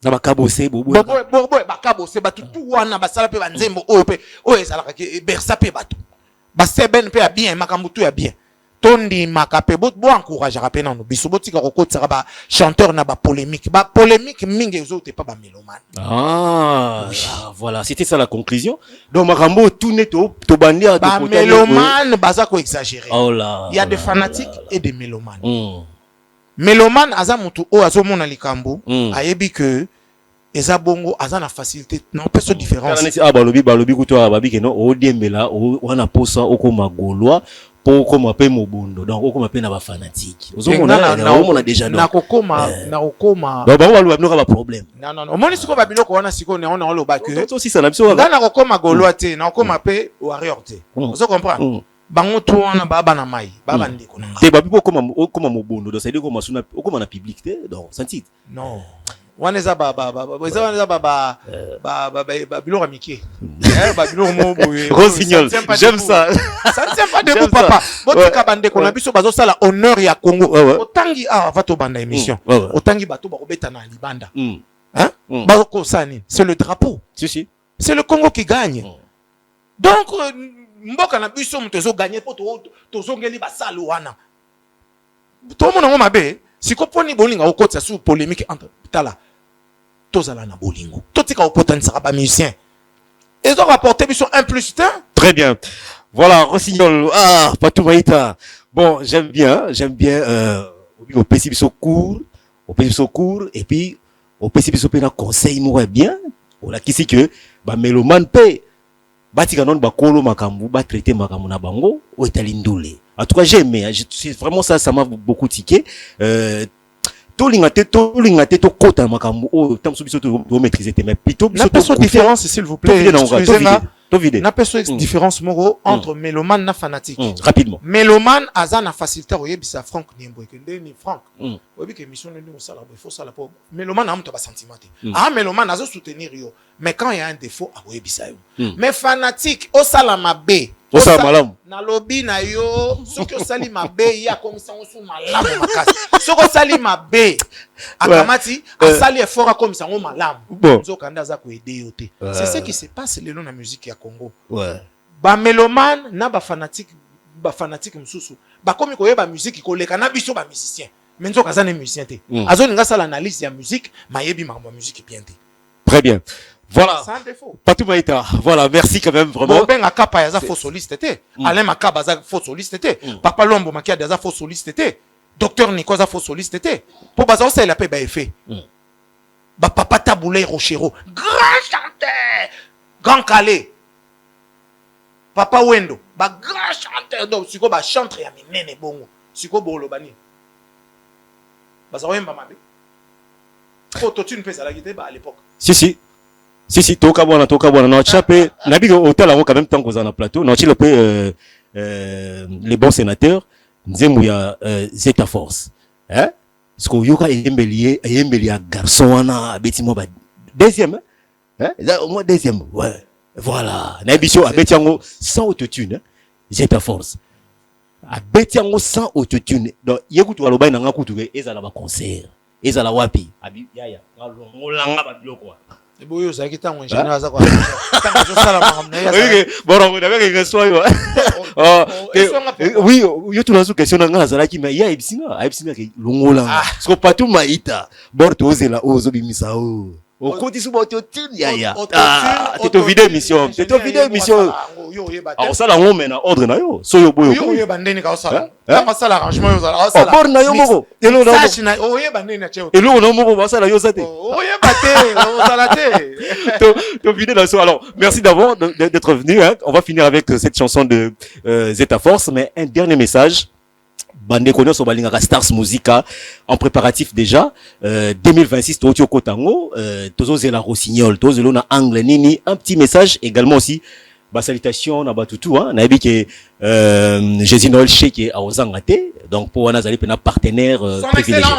Na bakabose bobo. Bobo bakabose batu tout wana basala pe banzembo o pe o ezala ka bersa pe batu. Ba seben pe ya bien makambu tu ya bien. Tondi makape bo encourager rapé na no biso botika kokotsa ba chanteur na ba polémique mingi ezote pas ba mélomane. Voilà, c'était ça la conclusion. Donc makambo tout net to bandia ba mélomane baza ko exagérer. Oh là. Il y a des fanatiques et des mélomanes. Mélomane aza mutu o azomona likambo ayebi que eza bongo aza na facilité non pas so différence. Balobi kuto ababi ke no o diembela o wana posa okoma golwa pour m'appeler mobondo donc on m'appelle na ba fanatique on a déjà na kokoma ba ba problème non on moni siko ba biloko wana siko ne on a loba que aussi ça na biso na kokoma golo te na kokoma pe warrior te vous comprenez bango to wana baba na mai baba ndiko na te ba bipo koma mobondo donc ça dit koma suna koma na public te donc senti non waneza ba biloko miki ba biloko mo boye Rossignol j'aime ça ça ne tient pas debout papa botika bande ko na biso bazo sala honneur ya Congo otangi va to banda émission otangi bato ba kobeta na libanda hein ba ko sani c'est le drapeau si c'est le Congo qui gagne donc mboka na biso mtezo gagner po to zongeli ba sala wana to mona ngo mabe sikoponi bolinga okotsa sous polémique entre tala tozala na bolingo totika opotanisaka ba musicien ils ont rapporté biso 1+1. Très bien, voilà Rossignol Patou Maïta. Bon j'aime bien au PC biso court et puis au PC biso pe na conseil mo bien on a kisi que ba mélomane pe batika non ba kolo makambu ba traiter makambu na bango o etalindule. En tout cas j'ai aimé, vraiment ça m'a beaucoup tiqué. Tolingate to kota makambu o tamso biso to maîtriser mais plutôt biso to différence s'il vous plaît. To vide. Na peso différence moro entre mélomane na fanatique. Rapidement. Mélomane aza na facilité oyebisa Franck Niembo que ndeni Franck. Oyebi que mission ndeni osala il faut sala po. Mélomane amuto ba sentiment te. Ah mélomane azo soutenir yo. Mais quand il y a un défaut oyebisa yo. Mais fanatique osala mabe. Osala malamu. Na lobby na yo soki osali mabe ya komisa osu malamu makasi. Soki osali mabe akamati asali effort akomisa ngo malamu. Nzokanda za ko aider yo te. C'est ce qui se passe le long na musique ya Congo. Ouais. Ba mélomane na ba fanatique mususu. Ba komi koyeba musique koleka na biso ba musicien. Mais nzoka za ne musicien te. Azo ninga sala analyse ya musique, mayebi makambo musique bien te. Très bien. Voilà. C'est un défaut. Patou Maïta. Voilà, merci quand même vraiment. Ben Akapa yaza faux soliste te. Alain Makaba za faux soliste te. Papa Lombo Makia yaza faux soliste te. Docteur Nico za faux soliste te. Pour baza ça il a pas ba effet. Ba papa Taboulé Rochero, grand chanteur. Grand Calais. Papa Wendo, ba grand chanteur donc siko ba chanteur ya minene bongo. Siko bolo bani. Baza wemba mabe. Autotune pesa la guitare à l'époque. Si, toka bona, non, chapé, nabi hôtel avant quand même tant qu'on en a plateau, non, tu le les bons sénateurs, Nzemouya, Zeta Force, hein, parce que yoka yembelier garçon, na, betimo ba, deuxième, hein, au moins deuxième, ouais, voilà, nabicho, a betiango, sans autotune, Zeta Force, a betiango sans autotune, donc, yekutu aloba na ngakutu, ezala ba concert, ezala wapi, abi, yaya, ngolanga ba biloko. Et boyo ça qui t'a un ingénieur ça quoi. Tant que ça la maman. Oui, bon on avait que soit yo. Oui, yo tu nazo question na ngala zalaki mais ya ibsinga ke longola. Parce que partout maïta, borto ozela ozo bimisa o. O koti suba autotune ya. T'es vidéo émission. Alors ça la on mena ordre na yo. So yo boyo. Yo bandeni ka osala. Tant ça l'arrangement yo osala. Oh bor na yo moko. Elo na. Sachi na o ye bandeni na cheo. Elo na moko ba sala yo sate. O ye baté, osala te. To vidéo là so. Alors merci d'abord d'être venu hein. On va finir avec cette chanson de Zeta Force mais un dernier message. Bande kono so balingaka Stars Musica en préparatif déjà 2026 Tokyo Kotango tozo zela Rossignol tozo na angle nini un petit message également aussi ba salutation na batutu hein na bi Jésus Noël Cheke a ozangate donc pour wana zali pena partenaire privilégié.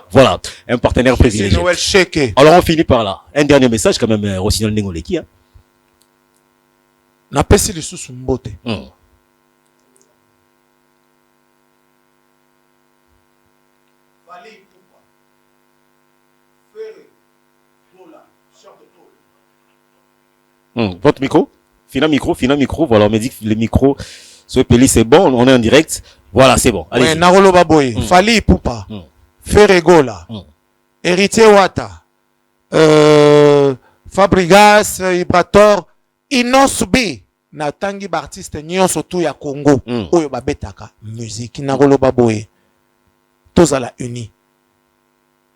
Voilà, un partenaire privilégié. Noël Cheke. Alors on finit par là. Un dernier message quand même Rossignol Ndengoleki hein. Na pesi le sous mbote. Votre micro, fina micro, voilà, on me dit que le micro, ce peli c'est bon, on est en direct, voilà, c'est bon. Allez. Narolo Baboy, Fali Poupa, Ferregola, Héritier Wata, Fabrigas, Ibrator, Inosubi, Natangi Bartiste, Nyonso tout ya Congo, Oyo Babetaka, musique, Narolo Baboy, tous à la uni.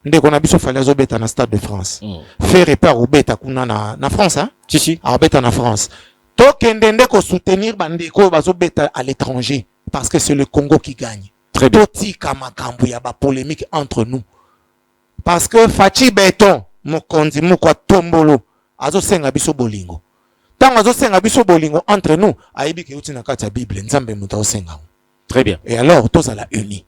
Ndeko na biso fali azobeta na Stade de France. Faire repère obeta kuna na France hein? Si. Obeta na France. To kende ndeko soutenir bandeko bazobeta à l'étranger parce que c'est le Congo qui gagne. Très bien. Toti kamakambu ya ba polémique entre nous. Parce que Fachi Beton mokonzi mukwa tombolo azosenga biso bolingo. Tant azosenga biso bolingo entre nous ayebi ke uti na kati ya Bible nzambe muta osenga. Très bien. Et alors tous à la uni.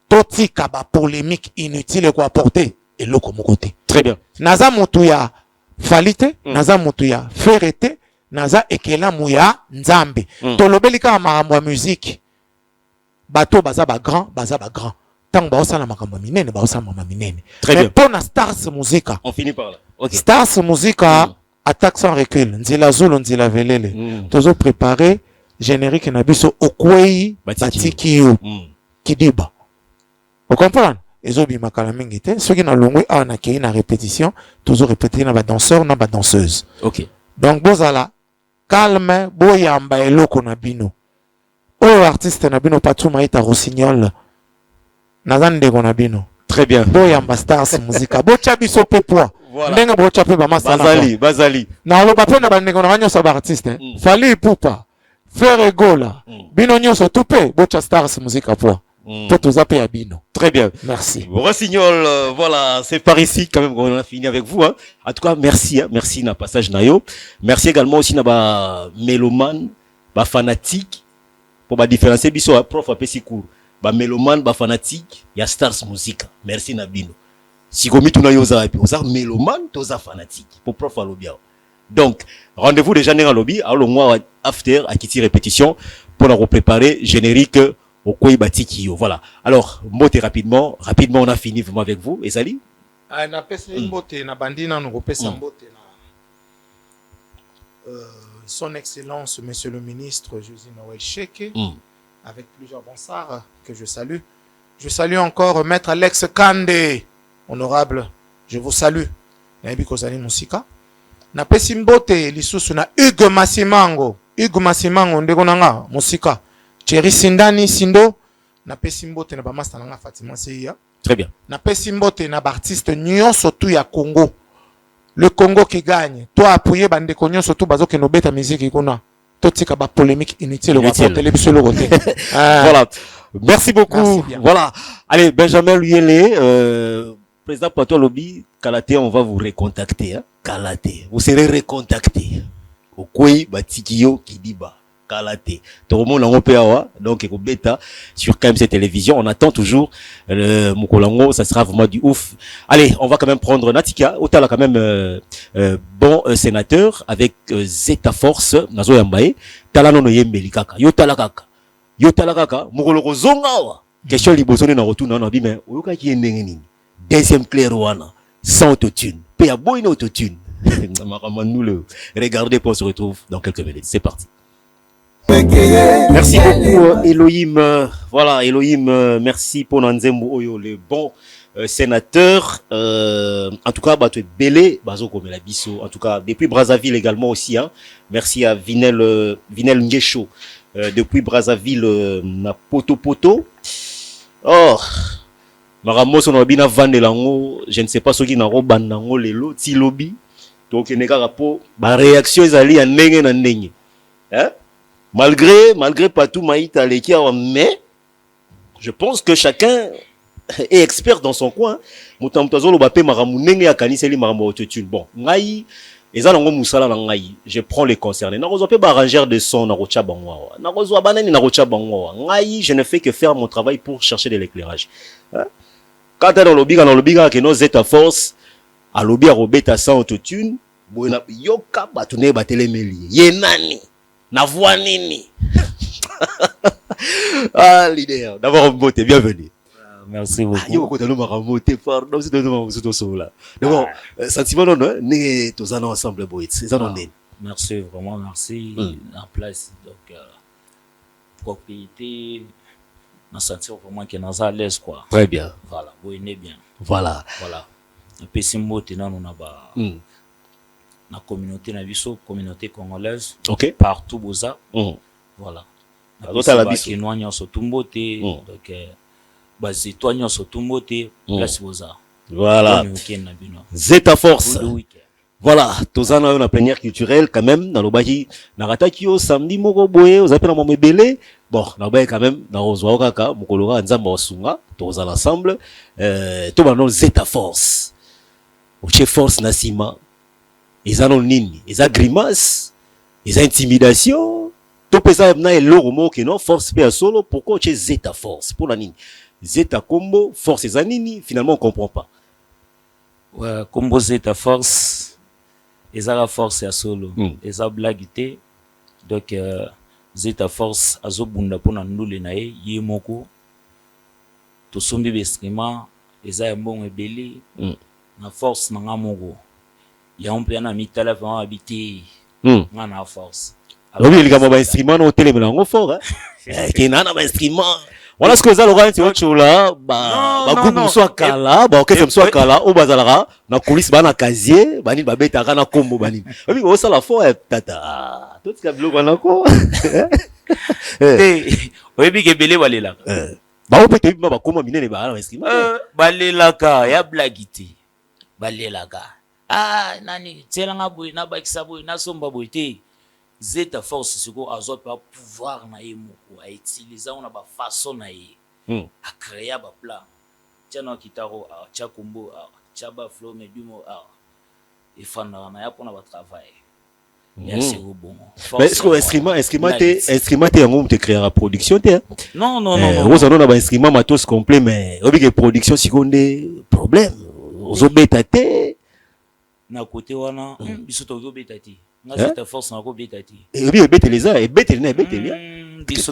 Toti kaba polémique inutile quoi apporter et loko mokote. Très bien. Naza mutuya falite, naza mutuya ferete, naza ekela muya nzambe. Tolobelika makambo ya musique. Bato baza ba grand. Tant ba osala makambo minene ba osala makambo minene. Très bien. Pour na Stars Musica. On finit par là. OK. Stars Musica attaque sans recul. Nzela zulu nzela velele. Tozo préparer générique na biso okwei batiki yo. Kidiba. Vous comprenez? Et zo bima kala mingi te. Ceux qui na longwe a na kei na répétition, toujours répéter na ba danseur na ba danseuse. OK. Donc bozala calme boyamba eloko na bino. O artiste na bino Patou Maïta Rossignol. Nazande ko na bino. Très bien. Boyamba Stars Musica. Bocha biso pepwa. Voilà. Ndenga bocha pe ba masana. Bazali. Na lo bape na ba ndeko na banyo sa ba artiste. Fali Poupa. Ferregola. Bino nyoso tupe bocha Stars Musica po. Toi, tu as payé à Bino. Très bien. Merci. Rossignol, voilà, c'est par ici quand même qu'on a fini avec vous. Hein. En tout cas, merci. Hein. Merci na passage nayo. Merci également aussi na ba mélomane, ba fanatique. Pour ba différencier biso prof a pesi cours. Ba mélomane, ba fanatique, ya Stars Musique. Merci na Bino. Si gomi tuna yoza epi, oza mélomane, toza fanatique. Pour prof a lobby. Donc, rendez-vous déjà dans le lobby, alors le mois after, à Kitty répétition, pour la repréparer, générique, au Koi Batikio. Voilà. Alors, mbote rapidement, on a fini vraiment avec vous. Ezali? Na pesa mbote, na bandina, nous repesa mbote, son Excellence, Monsieur le Ministre, José Noël Cheke, avec plusieurs bonsards que je salue. Je salue encore Maître Alex Kande, honorable, je vous salue. Nabi Kozani Musika. Na pesi mbote, lisusu na Hugues Masimango, ndeko nanga, Musika. Thierry Sindani, Sindo, na pesi mbote na bamasta nanga Fatima Seya. Très bien. Na pesi mbote na artiste nyonso tu ya Congo. Le Congo qui gagne. Toi appuyé bande konyo surtout bazo ke no beta musique kuna. Totika ba polémique inutile le télé biso le côté. Voilà. Merci beaucoup. Merci voilà. Allez, Benjamin Luyele, président Pato Lobby, Kalaté, on va vous recontacter. Hein? Kalaté. Vous serez recontacté. Au Koi Batikio Kidiba. Kalaté. Tout le monde en Opéawa, donc au bêta sur KMC Télévision. On attend toujours le Mukolango, ça sera vraiment du ouf. Allez, on va quand même prendre Natika. Otala quand même bon sénateur avec Zeta Force Nazo Yambaye. Talano no Yembeli kaka. Yotala kaka. Mukoloko zongawa. Question libosone na retour na bi mais oyoka ki ndenge nini. Deuxième clair wana sans autotune. Pe boy no autotune. Nous le regardez pour on se retrouve dans quelques minutes. C'est parti. Merci beaucoup Elohim. Voilà Elohim, merci pour Nanzembo Oyo, le bon sénateur. En tout cas, tu es belé, bazo comme la biso. En tout cas, depuis Brazzaville également aussi. Hein. Merci à Vinel Ngesho. Depuis Brazzaville, na Poto. Oh, Maramos on a bien vendre lango. Je ne sais pas ce qui n'a pas bandango lelo ti lobby. Donc neka rapo, ba réaction ezali ya ndenge na ndenge. Hein? Malgré pas tout maïta mais je pense que chacun est expert dans son coin. Mutamtazo lo bape maramunenge ya kaniseli maramo autotune. Bon, ngai eza nango musala na ngai. Je prends les concernés. Na rozo pe ba arrangeur de son na rocha bangwa. Na rozo banani na rocha bangwa. Ngai, je ne fais que faire mon travail pour chercher de l'éclairage. Hein? Quand dans le biga que nos Zeta Force a lobby a robeta sans autotune, bona yoka batune batelemeli. Yenani na voix nini. Ah, leader. D'abord, beauté, bienvenue. Merci beaucoup. Yo, quand on m'a monté, pardon, c'est de nous, c'est tout là. D'abord, sentiment non, né, tous en ensemble, boy, c'est ça non. Merci, vraiment, merci. En place, donc, propriété, on sentir vraiment qu'il est à l'aise, quoi. Très bien. Voilà, vous venez bien. Voilà. Et puis, si moi, tu n'as pas. La communauté communauté congolaise, okay. Partout boza, voilà. Donc la biso. Donc basi toignon sotumbote, place boza. Voilà. Zeta Force. Voilà, tozana na plénière culturelle quand même dans le bahi na rataki yo samedi moko boye aux appels na belé. Bon, na baye quand même na rozwa kaka mukologa nzamba osunga, tozana ensemble to ba no Zeta Force. Oche Force na sima. Ils ont nini, ils ont grimace, ils ont intimidation. Tout ça na eloro mo que non force pe solo. Pourquoi tu es Zeta Force pour la nini? Zeta combo force et nini finalement on comprend pas. Ouais, combo Zeta Force, ils ont la force à solo, ils ont blaguité. Donc Zeta Force azo bunda pona ndule na ye moko. To sombi bestrima, ils ont bon ebeli. Na force na ngamongo. Il y a un peu de mitala vraiment habité. On a force. Oui, il y a un instrument au télé, mais on fort. Qui n'a pas instrument. Voilà ce que ça l'aura été autre là. Bah, groupe soit kala, bah, ok, c'est soit kala, au bazalara, na coulisse, bah, na casier, bah, ni bah, bête, na combo, bah, ni. Oui, on ça la fois, tata. Tout ce qu'il y a de l'eau, on a quoi? Oui, bien, belé, balé là. Bah, on peut te dire, bah, comment miner les barres, instrument. Balé là, ya blagité. Balé là, ah nani tselanga boy na bakisa boy na somba boy te Zeta Force siko azot pas pouvoir na ye moko a utiliser on a ba façon na ye a créé ba plan tiana kitaro tia kombo tia ba flow medumo et fana na ya pona ba travail. Merci bon. Mais est-ce que instrument te yango te créer la production te? Non. Vous avez un instrument matos complet mais obi que production seconde problème. Ozo beta te na côté wana biso to go beta te. Na cette force na go beta te. Et obi beta les a et beta na beta ya.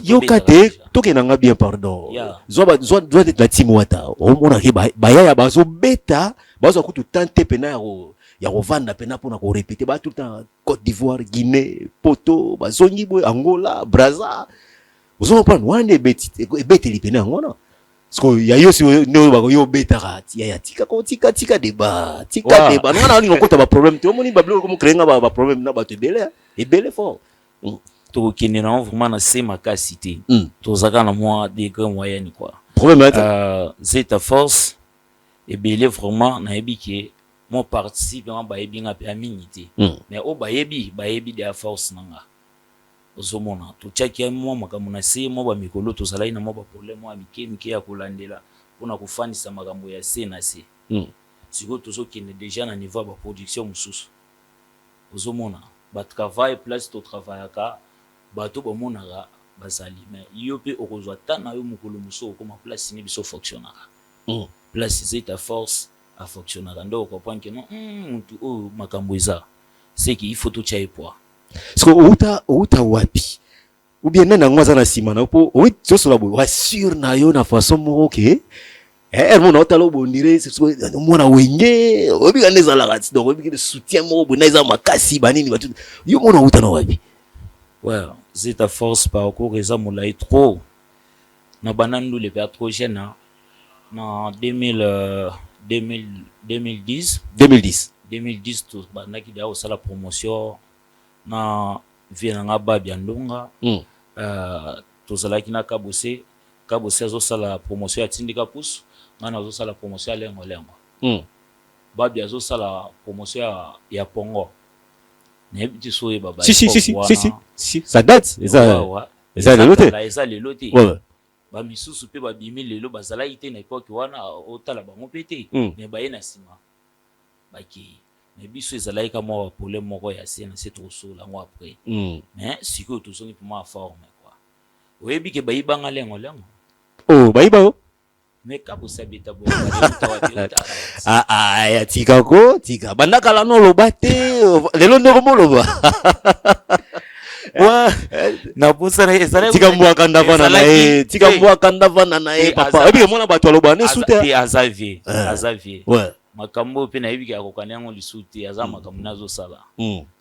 Yo kate to ke nanga bien pardon. Zo la team wata. O mona ke ba ya bazo beta bazo kutu tante pena ya rovanda pena pona ko répéter ba tout le temps Côte d'Ivoire, Guinée, Poto, ba zongi boy Angola, Brazza. Vous en prendre wane beti li pena ngona. Parce que ya yo si no ba yo beta ya tika débat. Tika débat. Ngana ni ngokota ba problème to moni ba blo ko créer ba problème na ba te belé et belé fort. To kini na vraiment na c'est ma cité. To zaka na moi des grands moyens quoi. Problème Zeta Force et belé vraiment na ebiki mon participe vraiment bayebi nga pe aminité mais o bayebi de force nanga ozomona to chaki mo makambo na se mo ba mikolo to zalai na mo ba problème mo amike ya kolandela pona kufandisa makambo ya se na se siko to kine déjà na niveau ba production mususu ozomona ba travail place to travail ka ba to ba monaka bazali mais yo pe okozwa tana yo mukolo muso ko ma place ni biso fonctionnera place Zeta Force a fonctionné ndo comprendre que non mutu makambo eza c'est qu'il faut tout changer poids parce que outa wapi ou bien nana ngwaza na sima na po oui so la bo rassure na yo na façon mo ke mon otalo bondire c'est mona wenge obi kaneza la rat donc obi ke soutien mo bo na eza makasi banini batu yo mona outa na wapi ouais Zeta Force parcours eza molai trop na banandu le père trop jeune na 2010 to banaki da osala promotion na viena nga babi andonga to salaki na kabose azo sala promotion ya tindika pusu ngana azo sala promotion ya lengo babi azo sala promotion ya pongo ne biti soye baba si ça date eza le loté ba misusu pe ba bimi lelo bazala ite na époque wana otala bango pété mais ba yena sima ba ki mais biso ezala ka mo problème moko ya sena c'est trop so la moi après mais siko to songi pour ma forme quoi oyebi ke ba ibanga lengo ba iba mais ka bo sabita bo ya tika ko tika bandaka la no lobate lelo ndo mo loba na pusa ezala tika mbwaka ndavana na e papa ebi mona bato aloba ne sute azavier ouais makambo pe na ebiki akokana yango lisute aza makambo nazo sala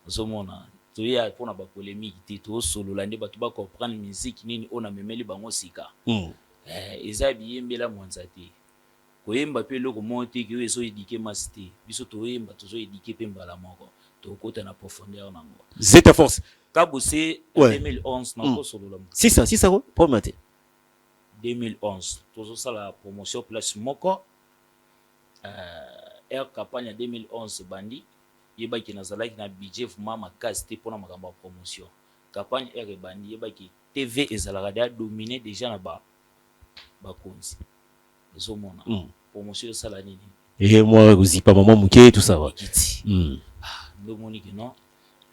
osomona to ya pona ba polémique te to solo la nde bato ba comprendre musique nini ona memeli bango sika eza biyembela mwanza te koyemba pe loko monte ki weso edike masite biso to yemba to zo edike pe mbala moko to kota na profondeur nango Zeta Force Kaboussé en 2011 na solo la. Si ça prometé. 2011 toujours ça la promotion place moko campagne 2011 bandi yeba ki nazala ki na budget vraiment makasi te pona makambo promotion campagne bandi yeba ki TV ezala ga dominer déjà na ba konzi ezomona promotion sala nini et moi ozipa maman muke tout ça va ndo monique non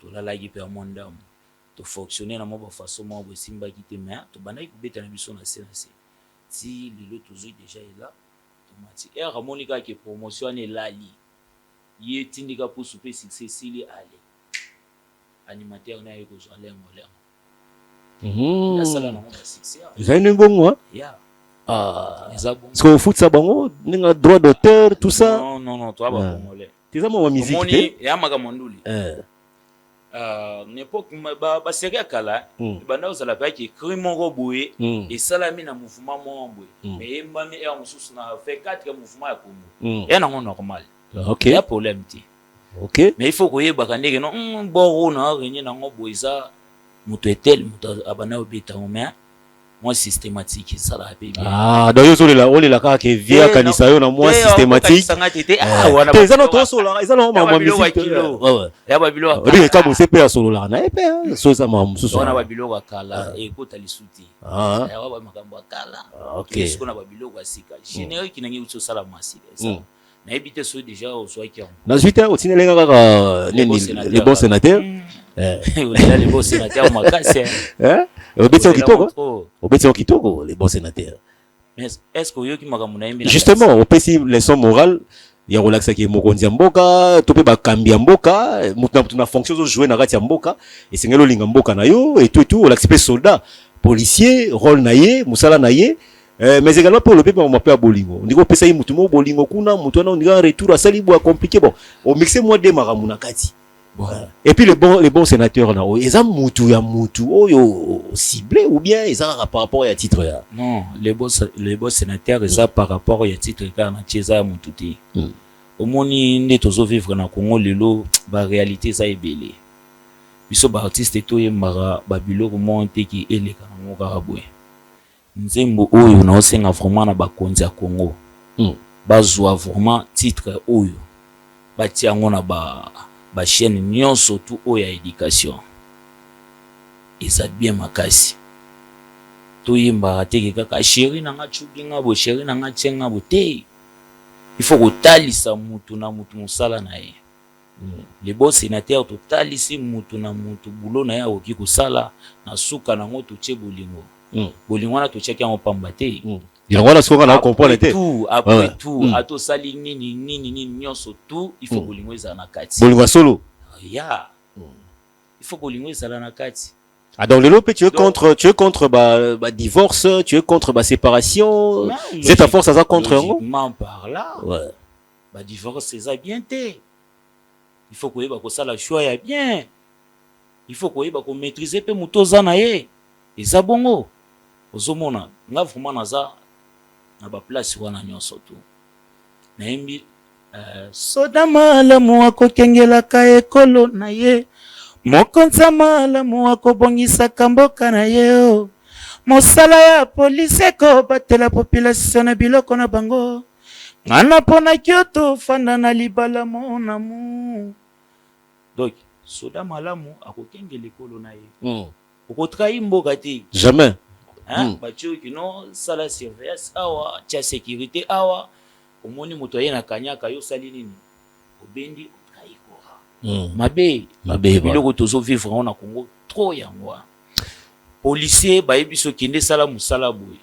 to la lagi pe mondam to fonctionner na mo ba façon mo bo simba kité mais to banai ko beta na biso na CNC si le toujours déjà est là to mati harmonica qui promotion est là li yé tindika pour souper succès sili aller animateur na yeko zo lengo la sala na mo succès zaine bongo ya est-ce qu'on fout ça bango ninga droit d'auteur tout ça non toi ba congolais tes amours musique moni ya makamonduli n'époque ba série kala banda ozala ba ki crime roboé et salami na mouvement mombwe mais mbami ya mususu na fait 4 mouvement ya Congo et na normal OK ya problème ti OK mais il faut koyeba kandeke non bon na renye na ngoboiza muto etel muto abana obita mais moi systématique ça la bien. Ah donc yo solela on la ka ke via kanisa yo na moi systématique tes za no to sola za no ma musique ya babilo ri ka bo sepe ya solola na epe so za ma mususu na babilo wa kala ekota lisuti ya wa makambo akala okay siko na babilo wa sika générique kinangi utso sala masika ça na ebité so déjà au soit qui na suite au tinelenga kaka les bons sénateurs les bons sénateurs makasi obeti kitoko les bons sénateurs mais est-ce que yo ki makambo na yembi justement au pesi leçon morale ya relaxa ki mokonzi mboka to pe bakambi mboka mutu na fonction zo jouer na kati ya mboka esengelo linga mboka na yo et tout relaxa pe soldat policier rôle na ye musala na ye mais également pour le peuple on m'appelle bolingo ndiko pesa yi mutu mo bolingo kuna mutu na ndika retour à salibo compliqué bon au mixer moi de maramuna kati. Bon. Et puis les bons sénateurs là, ils ont mutu ciblé ou bien ils ont par rapport à titre là. Non, les bons sénateurs ils ont par rapport à titre car na tieza mututi. Au moni ne tozo vivre na Congo lelo ba réalité ça ebele. Biso ba artiste to yemara ba biloko monte ki eleka na ngoka rabwe. Nzembo oyo na osenga vraiment na bakonzi ya Congo. Bazwa vraiment titre oyo. Bati yango na ba chaîne nyon surtout au ya éducation et ça bien makasi to yimba teke kaka chéri na nga chukinga bo chéri na nga tsenga bo te il faut kotalisa mutu na mutu musala na ye les bons sénateurs to talisi mutu na mutu bulo na ya oki kusala na suka na ngoto che bolingo bolingo na to cheki en pamba te Yango na soka na comprendre te. Après tout, ato sali nini nyonso tout, il faut bolingo za na kati. Bolingo solo. Ya. Il faut bolingo za na kati. Ah donc le tu es contre ba divorce, tu es contre ba séparation. C'est ta force ça contre ngo. Logiquement par là. Ouais. Ba divorce c'est ça bien te. Il faut ko yeba ko sala choix ya bien. Il faut ko yeba ko maîtriser pe mutoza na ye. Eza bongo. Ozomona nga vraiment naza na ba place wana nyonso tu na yembi soda malamu akokengelaka ekolo na ye mokonza malamu akobongisa mboka na ye mosala ya police ekobatela population na biloko na bango ngana pona kyoto fanda na libala monamu donc soda malamu akokengela ekolo na ye okotrahi mboka te jamais. Batio qui non ça la surveillance awa tia sécurité awa omoni moto yena kanyaka yo sali nini obendi otraiko mabe biloko tozo vivre on a Congo trop yango policier ba yebiso kinde sala musala boy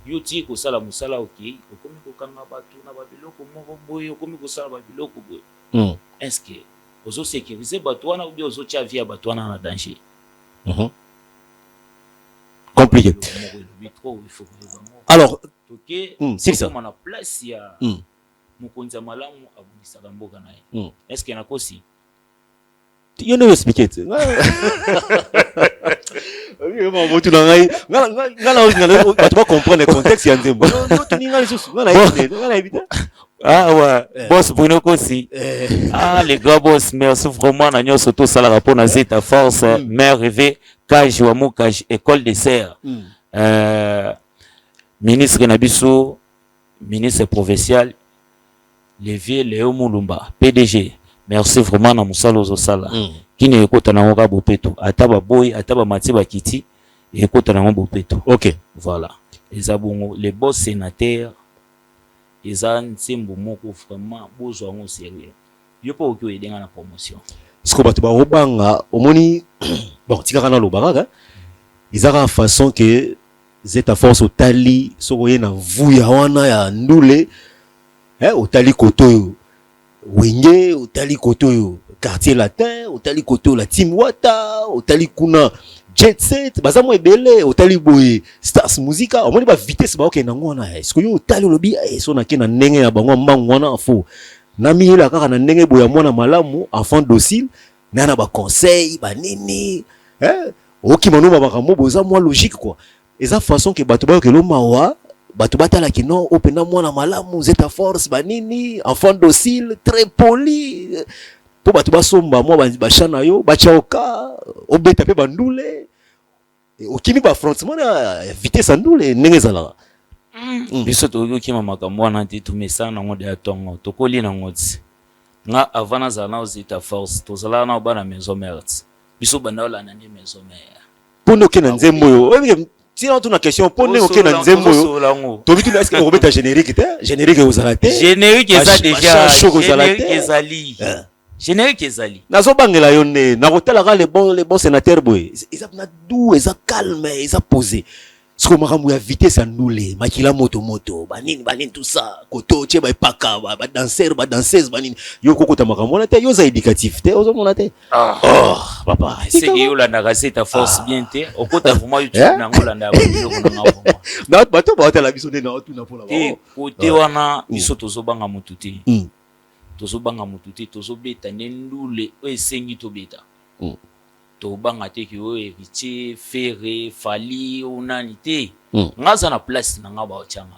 yo ti ko sala musala okay okomi ko kanga batu na ba biloko moko boy okomi ko sala ba biloko boy est-ce que ozo sécuriser batu wana ou bien ozo tia via batu wana na danger compliqué. Alors, c'est ça. On a place ya mukonza malamu abundisa mboka naye. Est-ce qu'il y en a aussi? You know expliquer. Tu vas comprendre le contexte ya nzembo. Ah ouais, boss Bruno Kossi. Ah les gars boss, merci vraiment na nyoso to sala rapport na Zeta Force, mère rêvé, Kaj wa Mukaj école de serre. Ministre Nabiso, ministre provincial, Levier Léo Mulumba, PDG. Merci vraiment na musalo zo sala. Kini ekota na ngoka bopeto, ataba boy, ataba matiba kiti, ekota na ngoka bopeto. OK, voilà. Les boss sénateurs ils ont nsimbu moko vraiment besoin au sérieux. Yo pas okyo edenga na promotion. Siko batu ba obanga omoni bon tika na lobaka ils ont façon que Zeta Force otali sokoye na vuya wana ya ndule otali kotoyo wenge otali kotoyo quartier latin otali kotoyo la team wata otali kuna jet set bazamu ebele otali boye stars musica omoni ba vitesse ba okena ngona est-ce que yo otali lobi so na kena ndenge ya bango mbangu wana fo na miyela kaka na ndenge boya mwana malamu enfant docile na ba conseil ba nini okimano ba makambo boza moi logique quoi eza façon que bato ba okelo mawa bato batala ki non opena mwana malamu Zeta Force ba nini enfant docile très poli po bato basomba mwa bachana yo bachaoka obeta pe bandule okimi ba affrontement na vitesse andule ndenge ezalaka biso tokokima makambo wana te tumesana nango de atongo tokoli nango ti nga avant nazala na ozita force tozalaka na obana maison mère ti biso banda olanda nde maison mère mpona okende nzembo oyo tina tuna question mpona okende nzembo oyo tobi tuna est-ce que okobeta générique te générique ozala te générique eza déjà générique ezali générique ezali nazobangela yo nde nakotalaka les bons sénateurs boye eza na doux eza calme eza posé siko makambo ya vitesse andule makila moto banini tout ça koto tie baepaka badanseuse banini yo kokota makambo wana te yo oza éducatif te ozomona te papa seke yo olandaka se ta force bien te okota vraimen youtube nango olandaka biloko nanga vraimen bato baotala biso nde naotuna mpona te kote wana biso tozobanga motu te tozobeta nde ndule oyo esengi tobeta tobanga te ki oyo héritier Ferré Fali onani te nga aza na place na nga baotianga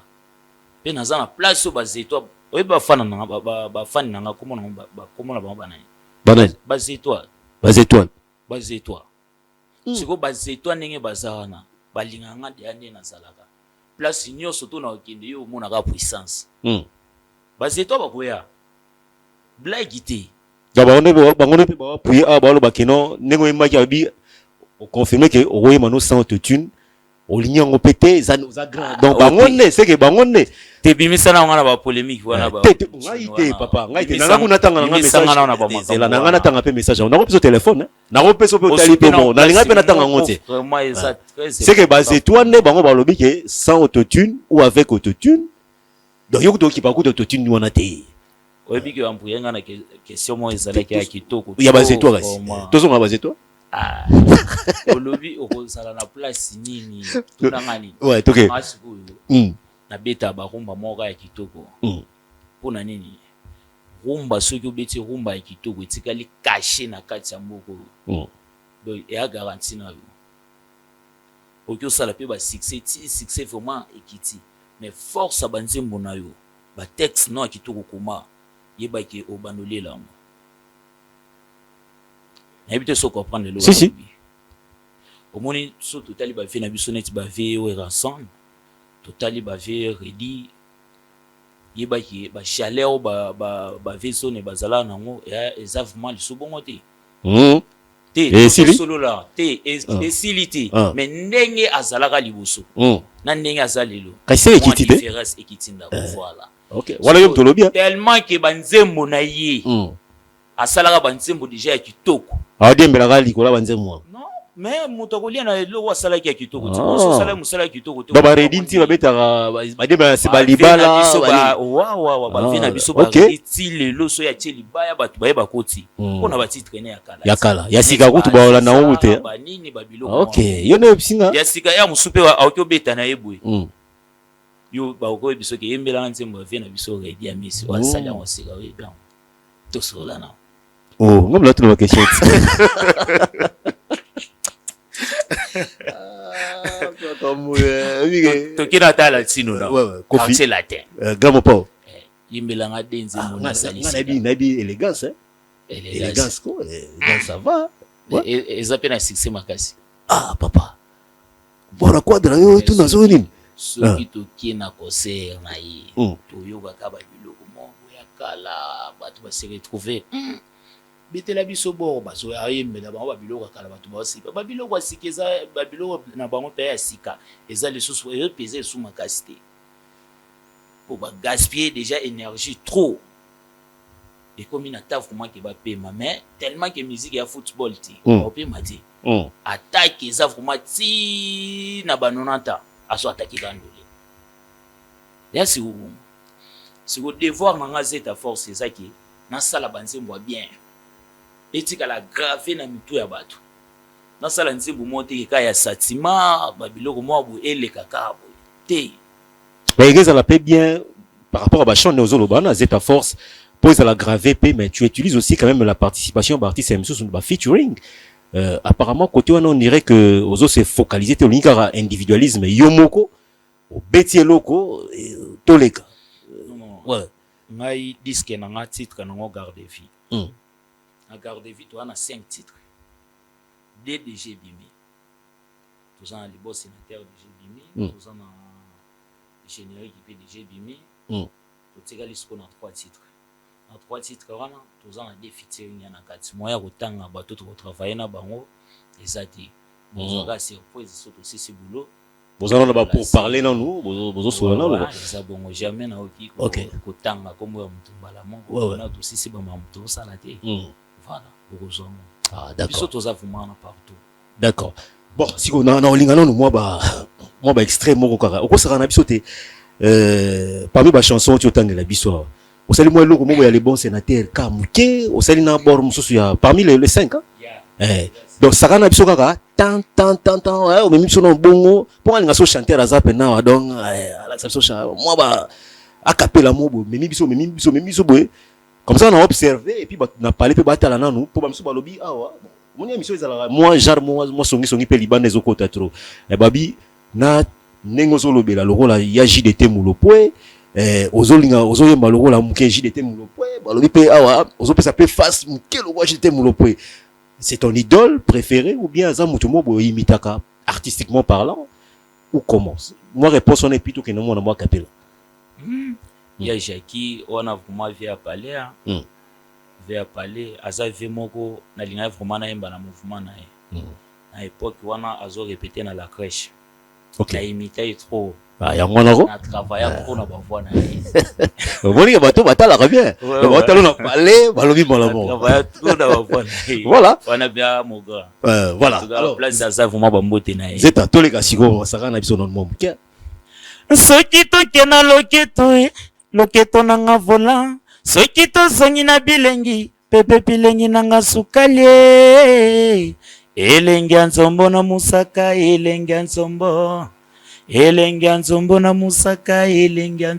mpe naza na place oyo bazetwa oyo bafana na nga bafani na nga komona bango banani bazetwa siko bazetwa ndenge baza wana balingaka nga deya nde nazalaka place nyonso to na okende yo omonaka puissance bazetwa bakoya blagi te bango nde mpe bawapuye awa balobaki no ndenge oyembaki abi oconfirme ke okoyema no sans autotune olingi yango mpe te eza grand donc bango nde seke bango nde tebimisana ngo na bapolémique wana ngai te papa ngai te nanga kuna tanga nanga message nanga natanga mpe message nako mpe so téléphone nako mpe so mpe otali mpe mo nalinga mpe natanga ngo te seke bazetwa nde bango balobi ke sans autotune ou avec autotune donc yo kutokipa kuta autotune wana te oyebi ke bampuyenga na question mo ezalaki ya kitoko ya bazetwa kasi tozonga bazetwa olobi okozala na place nini tunanga nini sikoyo nabeta barumba moko ya kitoko mpona nini rumba soki obeti rumba ya kitoko etikali kashe na kati ya mboka donc eya garanti na yo oki osala mpe basuccès ti succès vraiment ekiti mais force ya banzembo na yo batexte no ya kitoko koma yebaki obanolela yango nayebi te so comprendre lelo si omoni so totali bave na biso neti bave oyo ensemble totali bave redi yebaki bachaleur oyo bave sone bazala nango eza vraiment liso bongo te solola te esili te mais ndenge azalaka liboso na ndenge aza lelo kasi ekiti te différence ekiti ndako voilà ok wala yo mtolobia tellement que banzembo na ye asalaka banzembo déjà ya kitoko awadiembelaka likola banzembo non mais moto akolia na eloko asalaki ya kitoko ti oso osala mosala ya kitoko te baredi nti babetaka badembela se balibala bavi na biso baredi ti lelo so ya tie libaya bato bayeba koti mpona batitre ne ya kala ya sika kutu baolanda ngo te banini babiloko ok yo nde bisinga ya sika ya mosu mpe aoki obeta na ye boye yo bakokoye biso ke yembelanga nzembo bavie na biso redi ya misi wasali yango sika oyebi yango tosolola na nga mla tuna bakestion toki na tala ntino na quartier latin grand mopo yembelanga de nzembo nayebi élégance élégance ko ça va eza mpe na succès makasi papa bona quadra yo tuna zo nini soki tokie na concert na ye toyokaka babiloko moko ya kala bato base retrouve betela biso boro bazoyembela bango babiloko ya kala bato baosika babiloko ya sika eza babiloko na bango mpe ya sika eza lisusu eyopeza esu makasi te po bagaspiller déjà énergie trop ekomi na ta vraiment ke bapema mais tellement ke musique ya football te bapema te attaque eza vraiment ti na ba 90 ans aso attaqué bandole ya siko devoir nanga zeta force ezaki nasala banzembo bien etikala grave na mitu ya bato nasala nzembo mo te ka ya satima babiloko mo bo eleka ka bo te ezala pe bien par rapport à bachon neozoloba na zeta force pose à la grave p mais tu utilises aussi quand même la participation d'artistes MC sur ba featuring apparemment côté on dirait que ozo se focaliser te linkara individualisme yomoko obeti loko toleka ouais ngai disque na nga titre na ngo garde vie na garde vie to na 5 titres DDG bimi tous en les beaux sénateurs de Jébimi, tous en générique qui fait de Jébimi, tous également ce qu'on a 3 titres. En 3 titres, tous en des featuring, il y en a 4 mois, autant à bateau pour travailler dans bango, et ça dit, bon, ça c'est aussi ce boulot. Vous en avez pour parler dans nous, vous en avez ça bon, jamais na oki ko tanga comme on tumbala mon, on a aussi c'est bon mamto ça la té. Voilà, vous ah d'accord. Surtout ça vous partout. D'accord. Bon, si on a lingana no moi extrait moko kaka. Oko sera na biso te parmi ba chanson tu otangela biso. Au sali moi loko moko ya les bons sénateurs kamuke, au sali na bord mususu ya parmi les 5 hein. Donc ça kana biso kaka tant au même biso no bongo pour aller ngaso chanter à zape na donc la so moi ba a capella mobo même biso boy comme ça on a observé et puis na parler pe batala na nous pour ba biso ba lobby awa mon émission ezala moi genre moi songi pe libane ezokota trop et babi na nengo zo lobela lokola ya JDT mulopwe ozolinga ozoyemba lokola muke JDT mulopwe ba lobby pe awa ozopesa pe face muke lokola JDT mulopwe. C'est ton idole préféré ou bien ça mutumo bo imitaka artistiquement parlant ou comment? Moi réponse on est plutôt que non moi capella. Il y a Jackie on a vraiment via parler via parler asa vemoko na linga vraiment na imba na mouvement na à époque on a azo répéter dans la crèche. OK. La imiter trop. Ah ya mwana ko? Na travailler pour na ba voix na. Boni que bato batala bien. Batalo na parler, balobi malamo. Travailler trop na ba voix. Voilà. On a bien mon gars. Voilà. Alors place ça vraiment ba mbote na. Zeta toleka siko saka na biso non mom. Soki tokena loketo nanga volant soki tozongi na bilengi pepe bilengi nanga sukali elengi ya nzombo na musaka elengi ya nzombo na musaka elengi ya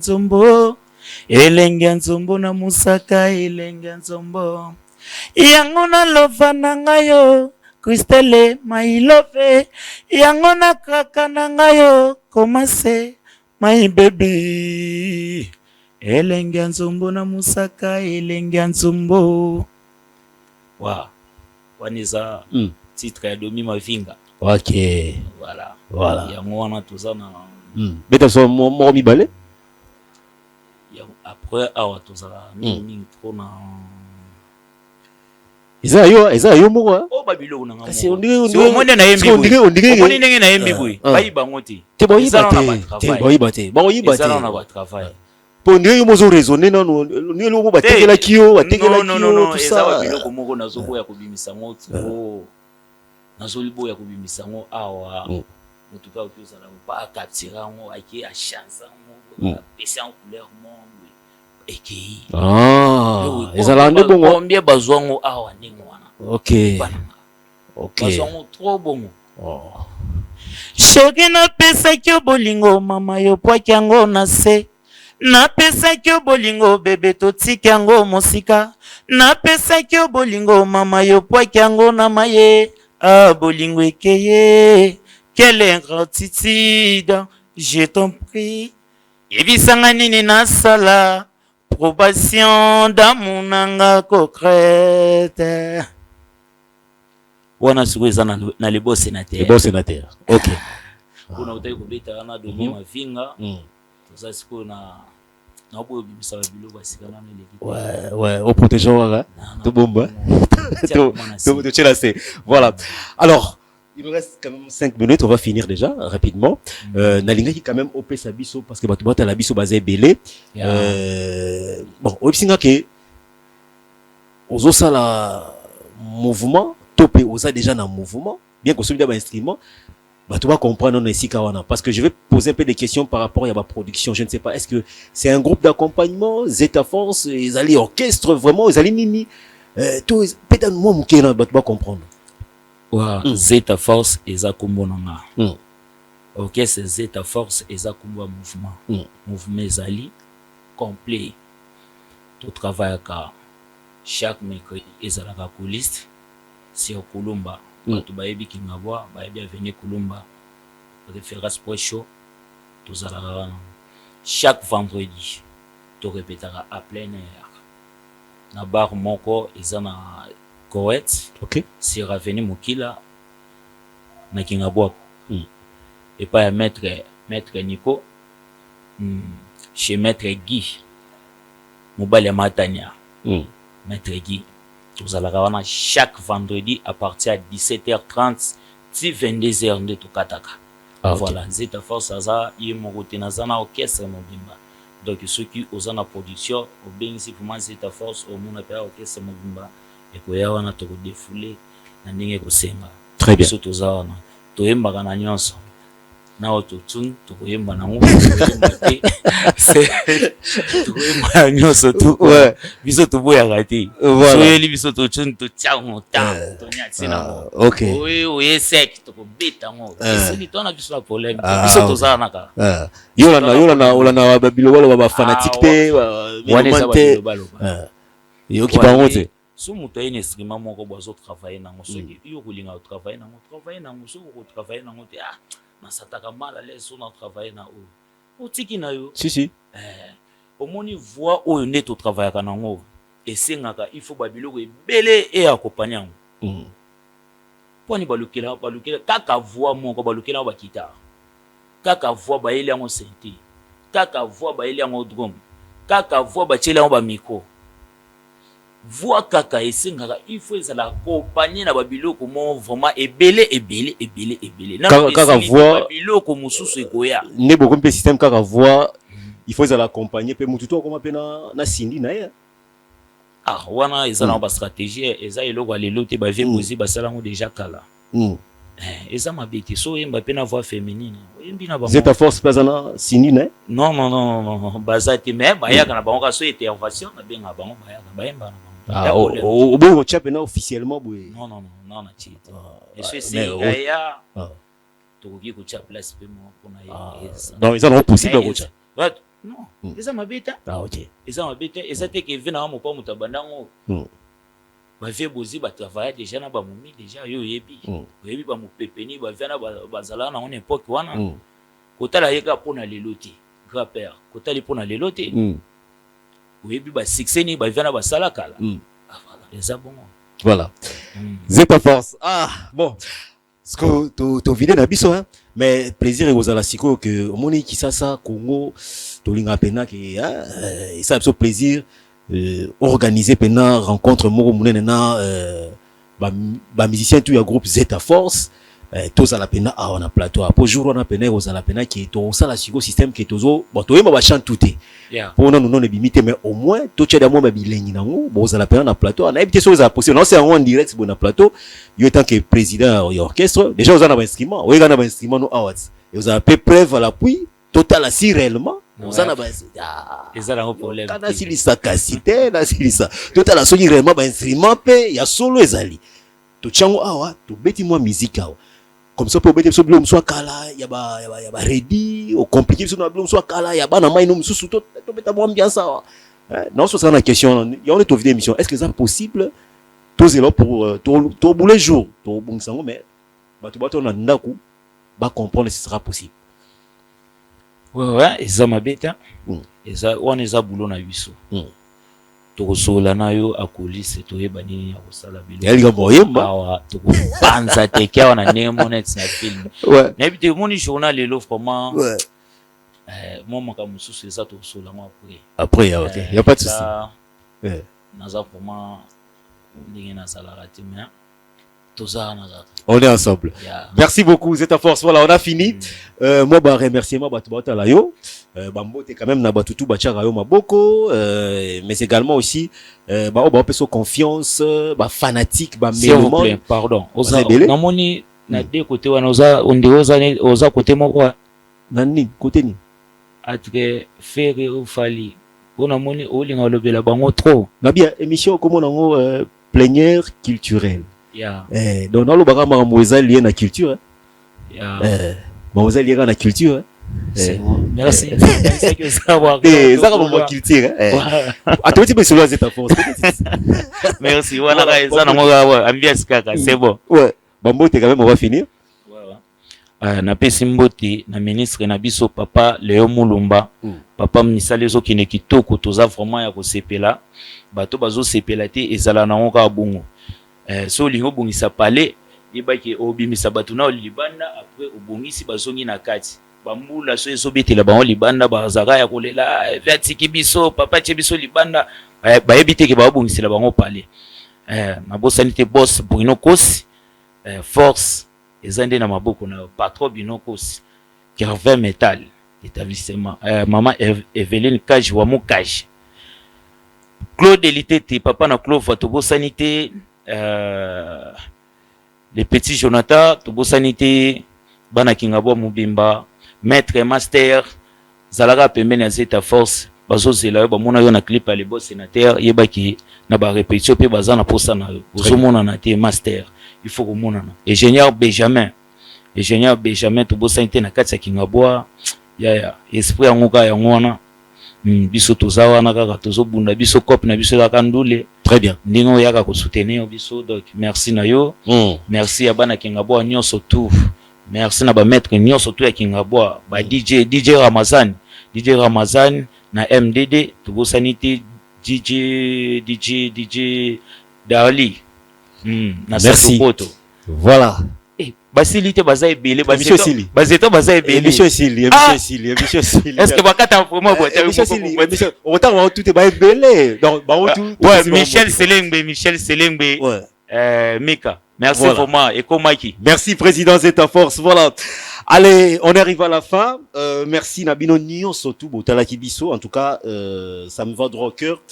nzombo na musaka elengi ya nzombo yango na lova na ngayo Christelle my love yango na kaka na ngayo komase my baby elengi ya nzombo na musaka elengi ya nzombo. Wow. Waniza titre ya Domi Mavinga. OK. Voilà. Yango wana tozana beta so mo mi balé. Après awa tozala mingi trop na Eza yo moko oh babilo na ngamo. Kasi on dirait monde na yembi. On dirait ndenge na yembi boy. Bayi bangoti. Te bayi bate. Na ba travail. Pour nous mozo raisonner non nous lo batekela kio non tout ça ça babilo ko moko nazo ko ya kobimisa ngo nazo libo ya kobimisa ngo awa mutuka ukuzala ba kaptira ngo aki a chance ngo pesa en couleur monde eki ezalande bongo combien besoin ngo awa ningo wana. OK Besoin trop bongo. Chéri napesaki yo bolingo mama yo pwaki yango na se napesaki yo bolingo bebe totiki yango mosika napesaki yo bolingo mama yo pwaki yango na maye bolingo ekeye quelle ingratitude je t'en prie yebisanga nini nasala probation d'amour nanga concrète Wana siku eza na les beaux sénateurs. Les beaux sénateurs. OK. Kuna utai kubeta na Domi Mavinga. Toza siku na boyo bimisa bilo basikana na l'équipe. Ouais, au protégeant tout bomba. Tout c'est voilà. Alors, il nous reste quand même 5 minutes, on va finir déjà rapidement. Nalinga qui quand même opé sa biso parce que batubata la biso basé belé. Bon, obsinga ke ozo sala mouvement topé oza déjà dans mouvement bien que celui d'un instrument bah tu vas comprendre ici kawana parce que je vais poser un peu des questions par rapport à ma production. Je ne sais pas, est-ce que c'est un groupe d'accompagnement Zeta Force, ils allaient orchestre vraiment, ils allaient mimi tout peut-être moi mukena bah tu vas comprendre. Zeta Force eza kombo nanga. OK, c'est Zeta Force eza kombo mouvement. Mouvement ezali complet. Tout travail ka chaque mercredi ezala ka couliste sur Kulumba. Batu bayebi kingabwa bayebi avenir Kulumba référence pour show tozala chaque vendredi to répétera à plein air na bar moko eza na Koweït. OK, sur avenue Mukila na kingabwa et pas à maître Nico chez maître Guy Mobile Matania maître Guy vous allez chaque vendredi à partir de 17h30 si 22h de Tokataka. Voilà, Zeta Force Aza, il y a un orchestre Mobimba. Donc ceux qui ont la production, au bien ici pour moi Zeta Force, au monde appelle orchestre Mobimba et que y a un autre défoulé, na ninge kusenga. Très bien. Surtout ça, to yemba kana nyonso. Na autotune, to yemba na ngo, c'est to yemba nyonso tout. Ouais. Biso to boya gati. Voilà. So yeli biso to tune to tchao ta, to nyatsi na ngo. OK. Oui, sec to ko beta ngo. C'est ni to na biso la problème. Biso to za na ka. Yolana babilo wala ba fanatique te, monte. Yo ki ba ngote. So muta ine streama moko bozo travailler nango soki yo kolinga travailler nango so ko travailler nango te na sataka mal à l'aise on travailler na o tiki na yo si omoni voix oyo nde to travailler ka nango esengaka il faut babiloko ebele e accompagner yango poni balukela kaka voix moko balukela ba guitare kaka voix ba yeli yango synthé kaka voix ba yeli yango drum kaka voix ba tshela yango ba micro voix kaka esengaka il faut ezala accompagner na babiloko mo vraiment ebele na kaka voix babiloko mususu ekoya ne beaucoup de système kaka voix il faut ezala accompagner pe mutu to koma pe na sindi na ya wana ezala ba stratégie eza eloko alelo te ba vie mozi basala ngo déjà kala eza mabeti so yemba pe na voix féminine yembi na ba Zeta Force pas na sindi na non bazati mais bayaka na bango so intervention na benga bango bayaka bayemba au bon chap na officiellement boy non na chit et c'est ya to ki ko chap place pe mo pona ya non ils sont possible ko chap non eza mabeta OK eza mabeta eza te ke vina mo pa mutabandango ba vie bozi ba travailler déjà na ba mumi déjà yo yebi ba mo pepeni ba vina ba zala na on époque wana kotala yeka pona leloti grand père kotali pona leloti oui, bah succès ni bah vient ba sala kala. Voilà, les abons. Voilà. Zeta Force. Bon. Ce que to vidé na biso hein, mais plaisir et aux ala siko que moni ki ça Congo to linga pena que et ça absolu plaisir organiser pena rencontre moko munene na ba musicien tout ya groupe Zeta Force. Tous à la peine on a plateau pour jour on a peine aux à la peine qui est au ça la système qui est aux bon toi ma chante tout pour nous non limité mais au moins tout tu as moi ma bilingue nango bon à la peine on a plateau on a évité choses à possible non c'est en direct bon plateau il est tant que président et orchestre déjà aux a un instrument on a un instrument nous awards et aux a peu preuve à l'appui total assis réellement aux a na et ça un problème kana silisa kasite na silisa total assis réellement ba instrument pe ya solo ezali to chango awa to beti moi musique awa comme ça pour beti so blom so kala ya ba ready au compliqué so na blom so kala ya ba na mai no mususu to beta moi ambiance awa non so ça na question il y a une autre émission est-ce que c'est possible tous là pour to boule jour to bungsango mais bato na ndaku ba comprendre si ce sera possible ouais et ça ma beta et ça on est à boulot na biso tokosola na yo akolise toyeba nini ya kosala bilo yali boyemba awa tokopanza teke awa na nemonet na film ouais na bité moni journal lelo vraiment ouais moi maka mususu eza tokosola moi après OK il y a pas de souci ouais naza vraiment ndenge na sala ratima toza naza on est ensemble merci beaucoup Zeta Force voilà on a fini moi ba remerciement ba tout la yo bambote quand même na batutu bachaka yo maboko mais également aussi ba peso confiance ba fanatique ba mélomane pardon oza namoni na deux côtés wana oza côté moko nani côté ni atre faire ou fali on amoni olinga lobela bango trop na bien émission comme on plénière culturelle donc dans le bagama moza lié na culture moza lié na culture merci c'est que savoir ça comme culture atoti be solo Zeta Force merci voilà ça na moga ambiance kaka c'est bon ouais bambote quand même on va finir na pesi mbote na ministre na biso papa Léo Mulumba papa misale zo kine kitoko toza vraiment ya ko sepela bato bazo sepela te ezala na ngoka bungu so lingo bungisa palais yebaki obimisa bato na libanda après obongisi bazongi na kati bambula so ezobetela bango libanda bazaka ya kolela vyatiki biso papa tie biso libanda bayebi te ke babongisela bango pale nabosani te boss Bruno Kosi force eza nde na maboko na patron Bruno Kosi Kervin Metal établissement maman Evelyne Kaji wa Mokaji Claude Elitete papa na Claude tobosani te les petits Jonathan tobosani te bana Kingabo Mubimba maître master zalaka pembeni ya Zeta Force bazozela yo bamona yo na clip ya lebo sénateur yebaki na ba répétition pe bazana posa na yo ozomona na te master il faut komona na ingénieur Benjamin tobosani te na kati ya Kingabo ya esprit ya ngoka ya ngwana biso tozawa na kaka tozobunda biso cop na biso la ndule très bien ndingo yaka ko soutenir biso donc merci na yo merci ya bana Kingabo nyonso tout merci na ba maître nyonso tout ya Kingabo ba DJ Ramazan na MDD tobosani te DJ Dali na Sapoto voilà basilité baza ebele émission sili est-ce que bakata vraiment autant tout est ebele donc tout ouais Michel Selengbe Mika merci vraiment et Komaki merci président Zeta Force voilà. Allez, on arrive à la fin. Merci Nabino Nyon surtout Botalaki Bisso. En tout cas, ça me va droit au cœur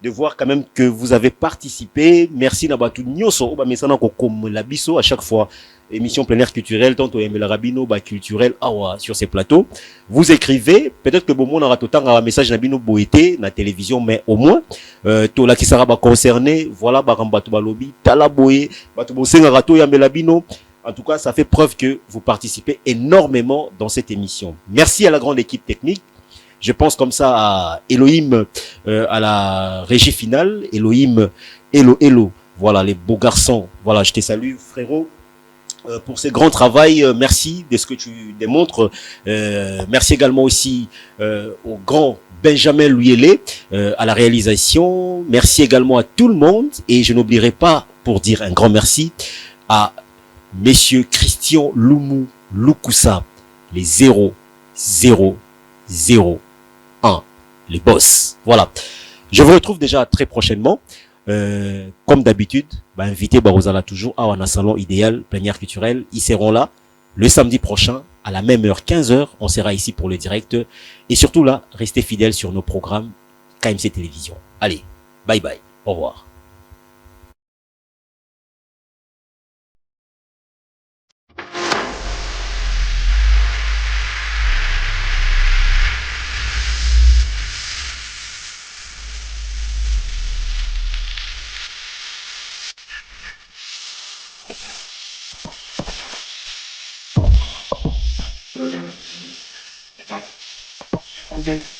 de voir quand même que vous avez participé. Merci Nabatu Nyon so mais ça comme la Bisso à chaque fois émission plein air culturelle tant au la Rabino culturel sur ces plateaux. Vous écrivez peut-être que bon on aura tout temps un message Nabino Boété na télévision mais au moins to la qui sera concerné voilà Barambatu Balobi Talaboé Batu Bosenga Rato Yambela Bino. En tout cas, ça fait preuve que vous participez énormément dans cette émission. Merci à la grande équipe technique. Je pense comme ça à Elohim, à la régie finale. Elohim, Hello. Voilà, les beaux garçons. Voilà, je te salue, frérot, pour ce grand travail. Merci de ce que tu démontres. Merci également aussi au grand Benjamin Luyele à la réalisation. Merci également à tout le monde. Et je n'oublierai pas, pour dire un grand merci, à Messieurs Christian Loumou Lukusa, les 0-0-0-1, les boss. Voilà. Je vous retrouve déjà très prochainement. Comme d'habitude, invité Barozala toujours à un salon idéal, plénière culturelle. Ils seront là le samedi prochain à la même heure, 15h. On sera ici pour le direct. Et surtout là, restez fidèles sur nos programmes KMC Télévision. Allez, bye bye. Au revoir. Okay.